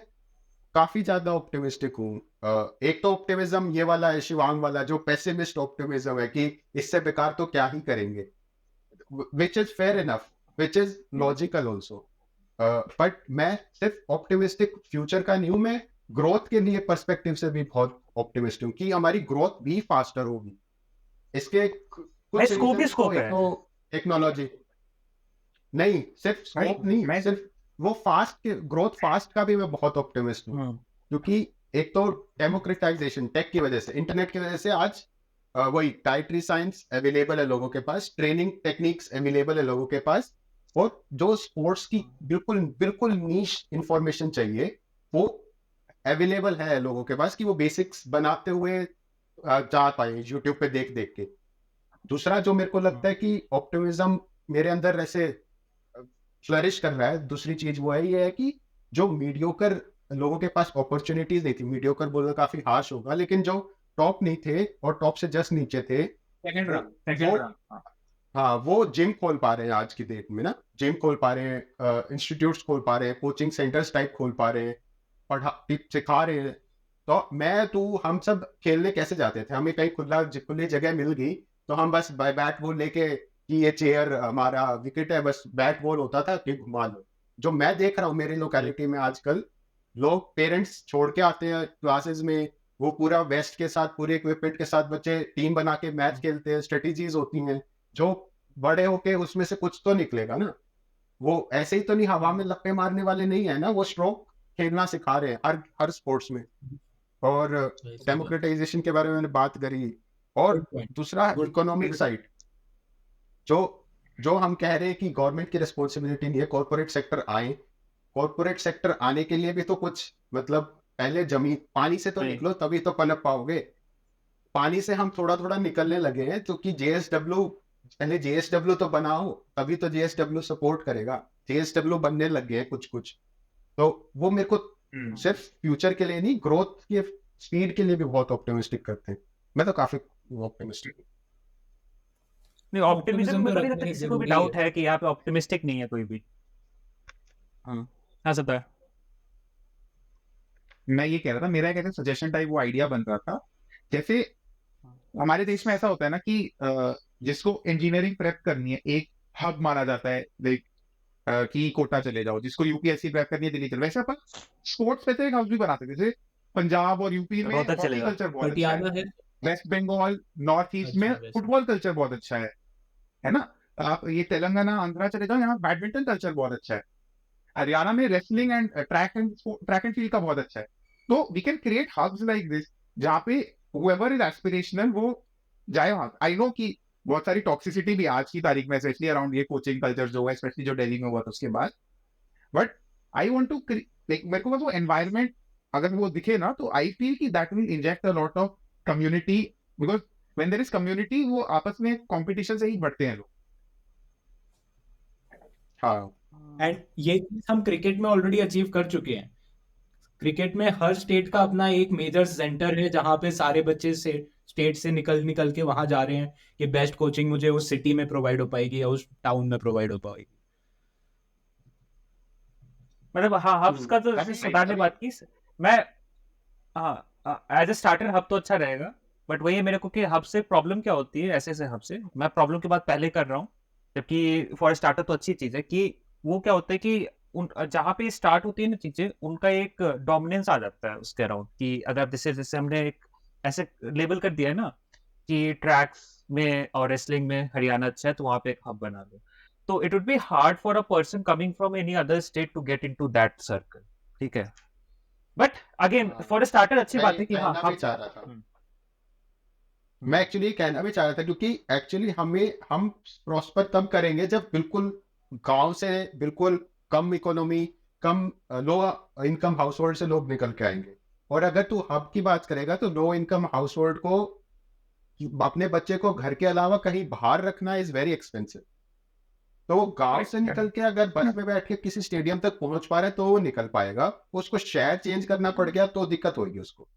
B: काफी ज्यादा ऑप्टिमिस्टिक हूँ। एक तो ऑप्टिमिज्म ये वाला है शिवांग वाला, जो पेसिमिस्ट ऑप्टिमिज्म है कि इससे बेकार तो क्या ही करेंगे, which is fair enough, which is logical also. But मैं सिर्फ ऑप्टिमिस्टिक फ्यूचर का नहीं हूं, मैं ग्रोथ के लिए पर्सपेक्टिव से भी बहुत ऑप्टिमिस्ट हूँ कि हमारी ग्रोथ भी फास्टर होगी। इसके कुछ
D: स्कोप है,
B: टेक्नोलॉजी नहीं, सिर्फ स्कोप नहीं, सिर्फ वो ग्रोथ फास्ट का भी मैं बहुत ऑप्टिमिस्ट हूँ। क्योंकि एक तो डेमोक्रेटाइजेशन टेक की वजह से, इंटरनेट की वजह से आज वही डाइटरी साइंस अवेलेबल है लोगों के पास, ट्रेनिंग टेक्निक्स अवेलेबल है लोगों के पास, और जो स्पोर्ट्स की बिल्कुल बिल्कुल नीश इंफॉर्मेशन चाहिए वो अवेलेबल है लोगों के पास, कि वो बेसिक्स बनाते हुए जा पाए यूट्यूब पे देख देख के। दूसरा जो मेरे को लगता है कि ऑप्टिमिज्म मेरे अंदर ऐसे फ्लरिश कर रहा है, दूसरी चीज वो है ये है कि जो मीडियोकर लोगों के पास अपॉर्चुनिटीज नहीं थी, मीडियोकर बोलना काफी हार्श होगा, लेकिन जो टॉप नहीं थे और टॉप से जस्ट नीचे थे,
A: सेकंड
B: वो
A: रन
B: हाँ वो जिम खोल पा रहे हैं आज की डेट में ना, जिम खोल पा रहे हैं, इंस्टीट्यूट्स खोल पा रहे हैं, कोचिंग सेंटर्स टाइप खोल पा रहे हैं, पढ़ा सिखा रहे हैं। तो मैं तू हम सब खेलने कैसे जाते थे, हमें कहीं खुली जगह मिल गई तो हम बस बैट बॉल लेके कि ये चेयर हमारा विकेट है, बस बैट बॉल होता था कि घुमा लो। जो मैं देख रहा हूँ मेरे लोकेलिटी में आजकल, लोग पेरेंट्स छोड़ के आते हैं क्लासेस में, वो पूरा वेस्ट के साथ पूरे इक्विपमेंट के साथ बच्चे टीम बना के मैच खेलते हैं, स्ट्रेटेजीज होती हैं, जो बड़े होके उसमें से कुछ तो निकलेगा ना। वो ऐसे ही तो नहीं हवा में लप्पे मारने वाले नहीं है ना, वो स्ट्रोक खेलना सिखा रहे हैं हर स्पोर्ट्स में। और डेमोक्रेटाइजेशन के बारे में मैंने बात करी, और दूसरा इकोनॉमिक साइड, जो जो हम कह रहे हैं कि गवर्नमेंट की रिस्पॉन्सिबिलिटी नहीं है, कॉर्पोरेट सेक्टर आए, कॉर्पोरेट सेक्टर आने के लिए भी तो कुछ मतलब पहले जमीन पानी से तो निकलो तभी तो पनप पाओगे। पानी से हम थोड़ा थोड़ा निकलने लगे हैं, क्योंकि जेएसडब्ल्यू पहले जेएसडब्ल्यू तो बनाओ तभी तो जेएसडब्ल्यू सपोर्ट करेगा। जेएसडब्ल्यू बनने लग गए हैं कुछ कुछ, तो वो मेरे को सिर्फ फ्यूचर के लिए नहीं, ग्रोथ के स्पीड के लिए भी बहुत ऑप्टिमिस्टिक करते हैं। मैं तो काफी ऑप्टिमिस्टिक हूँ।
D: नहीं, ऑप्टिमिज्म में
C: रखना
D: कभी
C: ही
D: किसी को भी
C: जरूरी
D: डाउट है कि यहाँ पे ऑप्टिमिस्टिक नहीं है कोई भी। हाँ सकता है।
A: मैं ये कह रहा था, मेरा एक ऐसा सजेशन टाइप वो आइडिया बन रहा था, जैसे हमारे देश में ऐसा होता है ना कि जिसको इंजीनियरिंग प्रेप करनी है एक हब माना जाता है, लाइक कि कोटा चले जाओ, जिसको यूपीएससी प्रेप करनी है दिल्ली चले। वैसे अपन स्पोर्ट्स स्पेसिफिक हब भी बनाते थे, जैसे पंजाब और यूपी में
D: बहुत अच्छा
A: हॉकी
D: चलेगा।
A: कल्चर बहुत अच्छा
C: पटियाला
A: है,
C: है,
A: वेस्ट बंगाल नॉर्थ ईस्ट में
C: अच्छा, वैसे।
A: फुटबॉल कल्चर बहुत अच्छा है ना। आप ये तेलंगाना आंध्रा चले जाओ, यहाँ बैडमिंटन कल्चर बहुत अच्छा है। हरियाणा में wrestling and track and field का बहुत अच्छा है। तो we can create hubs like this, जहाँ पे whoever is aspirational वो जाए वहां। आई नो कि बहुत सारी टॉक्सिसिटी भी आज की तारीख में, स्पेशली अराउंड ये कोचिंग कल्चर जो है, स्पेशली जो दिल्ली में हुआ था उसके बाद। But I want to like, मेरे को बस वो एनवायरनमेंट अगर वो दिखे ना, तो आई फील कि that will inject a lot of community, because when there is community वो आपस में कंपटीशन से ही बढ़ते हैं लोग।
B: हाँ
C: एंड ये चीज हम क्रिकेट में ऑलरेडी अचीव कर चुके हैं। क्रिकेट में हर स्टेट का अपना एक मेजर सेंटर है, जहाँ पे सारे बच्चे से स्टेट से निकल निकल के वहां जा रहे हैं कि बेस्ट कोचिंग मुझे उस सिटी में प्रोवाइड हो पाएगी या उस टाउन में प्रोवाइड हो पाएगी।
D: मतलब हाँ, हब्स का तो जैसे सिद्धार्थ ने बात की, मैं हाँ एज ए स्टार्टर हब तो अच्छा रहेगा, बट वही है मेरे को कि हब से प्रॉब्लम क्या होती है, ऐसे हब से मैं प्रॉब्लम की बात पहले कर रहा हूँ, जबकि फॉर स्टार्टर तो अच्छी चीज है कि वो क्या होता है कि उन जहाँ पे स्टार्ट होती है ना चीजें, उनका एक डोमिनेंस आ जाता है उसके अराउंड, कि अगर जैसे हमने एक ऐसे लेबल कर दिया है ना कि ट्रैक्स में और रेसलिंग में हरियाणा अच्छा है तो वहां पे एक हब बना दो, तो it would be hard for a person coming from any other state to get into that circle. ठीक है, बट अगेन फॉर स्टार्टर अच्छी बात है कि हाँ
B: मैं चाह रहा था, मैं एक्चुअली कहना भी चाह रहा था, क्योंकि एक्चुअली हम प्रॉस्पर तब करेंगे जब बिल्कुल गांव से बिल्कुल कम इकोनॉमी, कम लो इनकम हाउस होल्ड से लोग निकल के आएंगे। और अगर तू हब की बात करेगा तो लो इनकम हाउस होल्ड को अपने बच्चे को घर के अलावा कहीं बाहर रखना इज वेरी एक्सपेंसिव। तो वो गांव से निकल के अगर बस में बैठ के किसी स्टेडियम तक पहुंच पा रहा है तो वो निकल पाएगा, उसको शहर चेंज करना पड़ गया तो दिक्कत होगी उसको।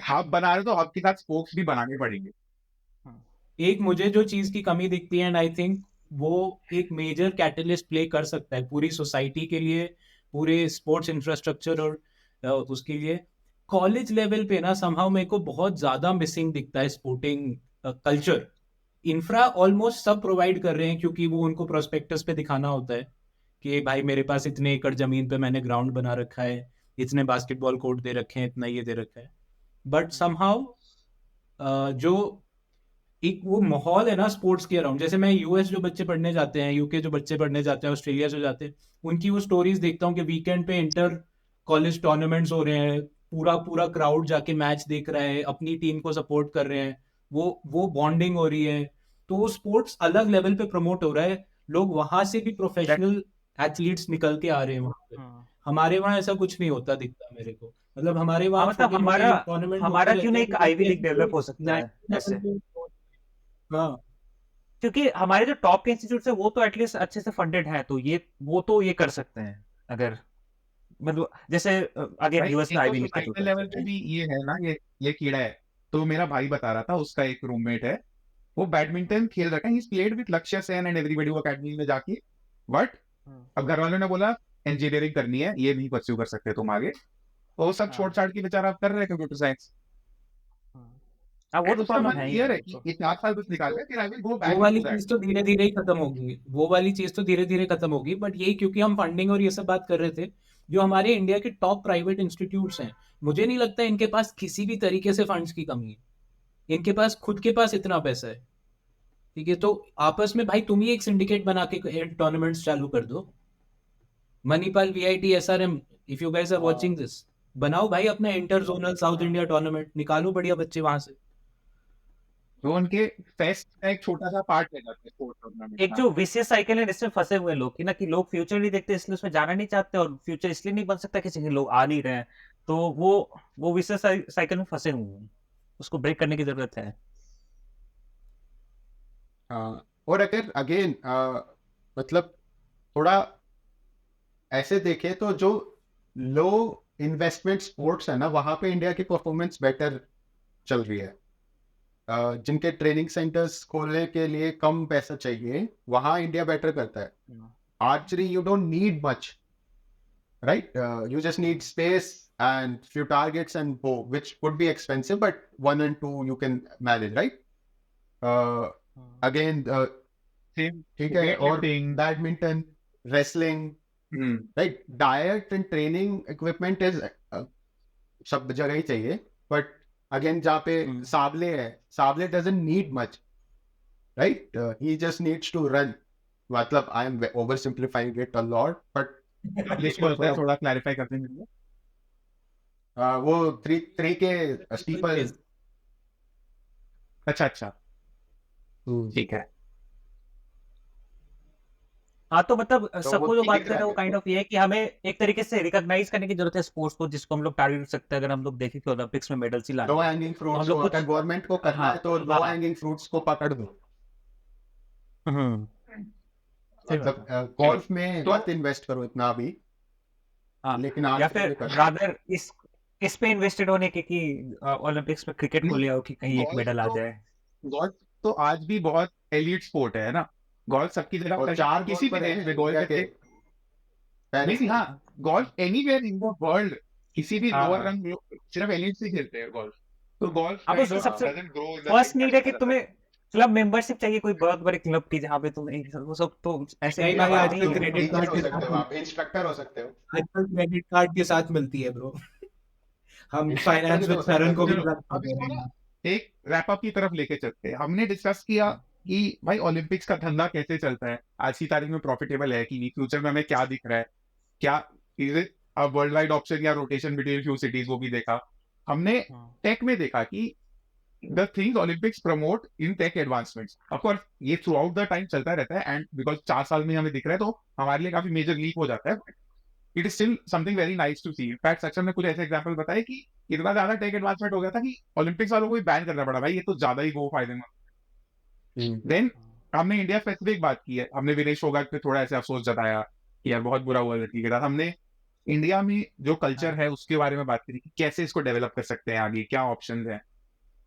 A: हब बना रहे तो हब के साथ स्पोक्स भी बनाने पड़ेंगे।
C: एक मुझे जो चीज की कमी दिखती है, एंड आई थिंक वो एक मेजर कैटलिस्ट प्ले कर सकता है पूरी सोसाइटी के लिए, पूरे स्पोर्ट्स इंफ्रास्ट्रक्चर और उसके लिए, कॉलेज लेवल पे ना समहाउ मेरे को बहुत ज्यादा मिसिंग दिखता है स्पोर्टिंग कल्चर। इंफ्रा ऑलमोस्ट सब प्रोवाइड कर रहे हैं, क्योंकि वो उनको प्रोस्पेक्टस पे दिखाना होता है कि भाई मेरे पास इतने एकड़ जमीन पे मैंने ग्राउंड बना रखा है, इतने बास्केटबॉल कोर्ट दे रखे हैं, इतना ये दे रखा है। बट समहाउ जो एक वो माहौल है ना स्पोर्ट्स के अराउंड, जैसे मैं यूएस जो बच्चे पढ़ने जाते हैं, यूके जो बच्चे पढ़ने जाते हैं, ऑस्ट्रेलिया जो जाते हैं, उनकी वो स्टोरीज देखता हूँ कि वीकेंड पे इंटर कॉलेज टूर्नामेंट्स हो रहे हैं, पूरा पूरा क्राउड जाके मैच देख रहा है, अपनी टीम को सपोर्ट कर रहे हैं, वो बॉन्डिंग हो रही है, तो वो स्पोर्ट्स अलग लेवल पे प्रमोट हो रहा है। लोग वहां से भी प्रोफेशनल एथलीट्स निकल के आ रहे हैं वहां पे। हमारे वहाँ ऐसा कुछ नहीं होता दिखता मेरे को। मतलब हमारे वहाँ
D: मतलब
C: छोटे मोटे टूर्नामेंट होते
D: हमारा क्यों
C: रहते
D: नहीं
C: हैं,
D: एक
C: तो
D: आईवी
C: उसके
D: लीग डेवलप हो सकता है
C: national
D: ऐसे?
C: level पे- हाँ
D: क्योंकि हमारे जो टॉप के इंस्टीट्यूट है वो तो एटलीस्ट अच्छे से फंडेड है, तो ये कर सकते हैं अगर, मतलब जैसे अगेन
A: भाई
D: यूएस में
A: एक तो
D: आईवी लीग के थ्रू
A: सोसाइटल
D: कर
A: लेवल
D: सकते
A: पे
D: हैं।
A: भी ये है ना, ये कीड़ा है। तो मेरा भाई बता रहा था, उसका एक रूममेट है, वो बैडमिंटन खेल रखा है, ही प्लेड विद लक्ष्य सेन एंड एवरीबॉडी वो अकेडमी में जाके, बट अब घर वालों ने बोला इंजीनियरिंग करनी है, ये नहीं परस्यू कर सकते तुम आगे, तो वो सब छोड़ छाड़ के बेचारा कर रहे हैं कंप्यूटर साइंस।
D: हाँ वो
A: एंड
D: तो
A: उसका
D: प्रॉब्लम
A: मन
D: है ही
A: क्लियर
D: है
A: है
D: वो
A: कि
D: तो।
A: ये 4 साल कुछ निकाल फिर आई विल गो
C: वो
A: बैक
C: वाली
A: इनटू दैट।
C: चीज तो धीरे धीरे ही खत्म होगी, वो वाली चीज तो धीरे धीरे खत्म होगी, बट यही क्योंकि हम फंडिंग और ये सब बात कर रहे थे, जो हमारे इंडिया के टॉप प्राइवेट इंस्टीट्यूट्स हैं, मुझे नहीं लगता इनके पास किसी भी तरीके से फंड्स की कमी है। इनके पास खुद के पास इतना पैसा है, ठीक है, तो आपस में भाई तुम ही एक सिंडिकेट बना के टूर्नामेंट्स चालू कर दो। Manipal, VIT, SRM, if you guys are watching this, बनाओ भाई अपना inter zonal South India tournament, निकालो बढ़िया बच्चे वहां से।
A: तो उनके फेस्ट का एक छोटा सा पार्ट ले जाते हैं स्पोर्ट्स टूर्नामेंट
D: एक
A: का।
D: जो विशियस साइकिल है इसमें फंसे हुए लोग, कि ना कि लोग फ्यूचर नहीं देखते इसलिए उसमें जाना नहीं चाहते, और फ्यूचर इसलिए नहीं बन सकता किसी के, लोग आ नहीं रहे हैं, तो वो विशियस साइकिल में फंसे हुए हैं, उसको ब्रेक करने की जरूरत है।
B: और अगर अगेन मतलब थोड़ा ऐसे देखें तो जो लो इन्वेस्टमेंट स्पोर्ट्स है ना, वहां पे इंडिया की परफॉर्मेंस बेटर चल रही है। जिनके ट्रेनिंग सेंटर्स खोलने के लिए कम पैसा चाहिए, वहां इंडिया बेटर करता है। Archery you don't need much, right? You just need space and few targets and bow, which would be expensive, but 1 and 2 you can manage, right? Again,
A: same
B: ठीक है, और
A: weightlifting,
B: badminton, wrestling, right? Diet and training equipment is सब जगह ही चाहिए, but again जहाँ पे साबले है, Sable doesn't need much, right? He just needs to run. मतलब I am oversimplifying it a lot, but
A: इसको होता है, थोड़ा क्लैरिफाई करते हैं।
B: वो थ्री के स्टीपल।
A: अच्छा अच्छा, ठीक है।
D: हाँ तो मतलब
B: तो
D: सबको
B: वो
D: जो
B: ठीक
D: बात कर रहे हैं
B: है।
D: वो काइंड ऑफ ये है कि हमें एक तरीके से रिकॉग्नाइज करने की जरूरत है स्पोर्ट्स को, जिसको हम लोग टारगेट कर सकते हैं। अगर हम लोग देखें कि ओलंपिक्स में मेडल्स ही लाने
B: लो
D: हैं,
B: हैंगिंग
D: तो
B: फ्रूट्स
D: हम
B: को
D: लोग कुछ,
B: अगर गवर्नमेंट को करना
D: हाँ
B: है तो लो हैंगिंग फ्रूट्स को पकड़ दो।
D: हम्म, सही बात
B: मतलब
D: है।
B: गोल्फ में
A: तो-
B: मत इन्वेस्ट करो इतना अभी,
D: हाँ,
B: लेकिन
D: या
B: आर्चरी
D: फिर
B: में करो।
D: रादर इस पे इन्वेस्टेड होने के कि ओलंपिक्स में क्रिकेट को ले आओ कि कहीं एक
A: गोल्फ
D: मेडल आ
A: तो
D: जाए।
A: गोल्फ तो आज भी बहुत एलीट स्पोर्ट है ना। गोल्फ सबकी जगह
B: और 4
A: किसी भी रेंज में गोल्फ
B: के
A: है। नहीं नहीं, हाँ, golf anywhere in the world, किसी भी
D: हाँ,
A: लोअर
D: हाँ।
A: रंग सिर्फ एलीट से खेलते हैं गोल्फ। तो गोल्फ
D: अब
A: काइंड
D: उसमें
A: ऑफ
D: सबसे
A: doesn't grow in the
D: first
A: sem
D: need है कि
A: फैशन।
D: तुम्हें क्लब मेंबरशिप चाहिए, कोई बहुत बड़े क्लब की, जहाँ पे तुम वो सब तो ऐसे
C: नहीं
D: इंडिया
C: भाई,
D: में
C: आजकल
D: नहीं है।
C: क्रेडिट
B: टीचर
C: कार्ड
B: हो
C: के
B: सकते
C: साथ
B: हो, आप इंस्ट्रक्टर हो सकते हो।
C: आजकल क्रेडिट कार्ड के साथ मिलती है ब्रो। हम
B: Instructor
C: फाइनेंस
B: भी
C: विद
B: हो सकते
C: शरण
A: तो
C: को भी
A: चलो,
C: प्लग कर
A: अब
C: दे
A: इसको
C: रहे
A: ना
C: हैं।
A: एक रैप अप की तरफ लेके चलते हैं। हमने डिस्कस किया कि भाई ओलंपिक्स का धंधा कैसे चलता है, आज की तारीख में प्रॉफिटेबल है कि नहीं, फ्यूचर में हमें क्या दिख रहा है, क्या is it a world wide option या रोटेशन बिटवीन फ्यू सिटीज, वो भी देखा हमने। टेक में देखा कि the things Olympics promote in tech advancements, of course ये थ्रू आउट द टाइम चलता रहता है, एंड बिकॉज 4 साल में हमें दिख रहा है तो हमारे लिए काफी मेजर लीप हो जाता है, it is still something very nice to see. In fact Saksham ने कुछ ऐसे एग्जांपल बताए कि इतना ज्यादा टेक एडवांसमेंट हो गया था कि ओलंपिक्स वालों को भी बैन करना पड़ा, भाई ये तो ज्यादा ही वो फायदेमंद। देन हमने इंडिया स्पेसिफिक बात की है, हमने विनेश फोगाट पे थोड़ा ऐसे अफसोस जताया कि यार बहुत बुरा हुआ लड़की के साथ। हमने इंडिया में जो कल्चर है उसके बारे में बात करी कि कैसे इसको डेवलप कर सकते हैं, आगे क्या ऑप्शंस हैं,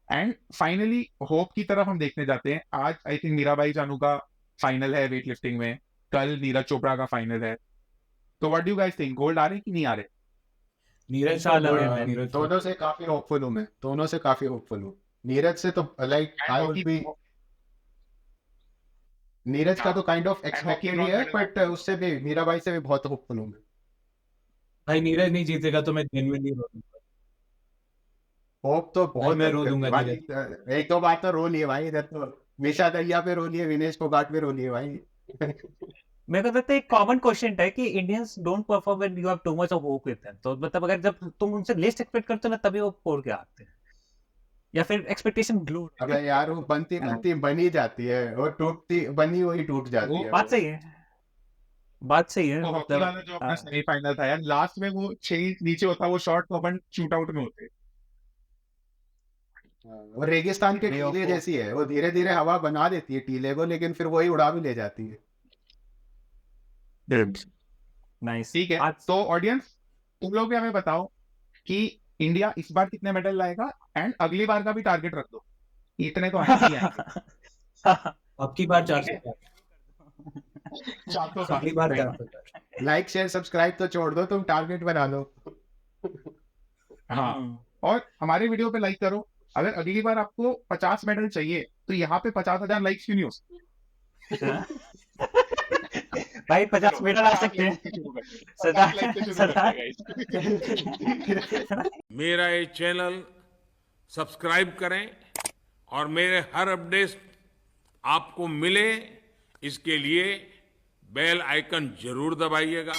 A: एंड फाइनली होप की तरफ हम देखने जाते हैं। आज आई थिंक मीराबाई चानू का फाइनल है वेट लिफ्टिंग में, कल नीरज चोपड़ा का फाइनल है। तो what do you guys think, gold आ रहे कि नहीं आ रहे?
C: नीरज
D: इंशाल्लाह
C: गोल्ड,
D: man।
C: नीरज
B: दोनों से काफी होपफुल हूँ मैं, दोनों से काफी होपफुल हूँ। नीरज से तो like I will be, Neeraj का तो काइंड ऑफ एक्सपेक्टेड ही है, बट उससे भी मीराबाई से भी बहुत होपफुल हूँ मैं।
C: भाई नीरज नहीं जीतेगा तो मैं जेन्युइनली रो दूंगा।
B: होप तो बहुत
C: मैं रो दूंगा
B: भाई, एक दो बार तो रो लिए भाई, इधर तो विशा दहिया पे रो लिए, विनेश फोगाट पे रो लिए भाई।
D: मेरे को लगता है एक कॉमन क्वेश्चन है कि Indians don't perform when you have too much of hope with them. तो मतलब अगर जब तुम उनसे लिस्ट एक्सपेक्ट करते हो ना, तभी वो फोड़ के आते हैं। या फिर एक्सपेक्टेशन ग्लो।
B: अबे यार वो बनती बनी जाती है और टूटती बनी हुई टूट जाती
A: वो
B: है।
D: बात सही है, बात सही है।
A: तो हॉकी
D: मतलब
A: वाला जो अपना सेमीफाइनल था यार, लास्ट में वो 6 इंच नीचे होता वो शॉट, तो अपन शूट आउट में होते।
B: वो रेगिस्तान के
D: प्लेऑफ
B: टीले
D: को
B: जैसी है, वो धीरे धीरे हवा बना देती है टीले को, लेकिन फिर वही उड़ा भी ले जाती है।
D: नाइस।
A: ठीक है,
D: आज
A: तो ऑडियंस तुम लोग भी हमें बताओ कि इंडिया इस बार कितने मेडल लाएगा, एंड अगली बार का भी टारगेट रख दो, इतने तो आएंगे ही आएंगे।
C: अब की बार 400
A: ठीक है?
C: पार,
A: 400
C: अगली बार
A: पार।
C: 400 पार।
B: लाइक शेयर सब्सक्राइब तो छोड़ दो, तुम टारगेट बना लो।
A: हाँ, और हमारे वीडियो पे लाइक करो। अगर अगली बार आपको 50 मेडल चाहिए तो यहाँ पे 50,000 लाइक्स क्यों नहीं हो
D: भाई 50 मीटर आ सकते हैं।
E: मेरा ये चैनल सब्सक्राइब करें और मेरे हर अपडेट आपको मिले, इसके लिए बेल आइकन जरूर दबाइएगा।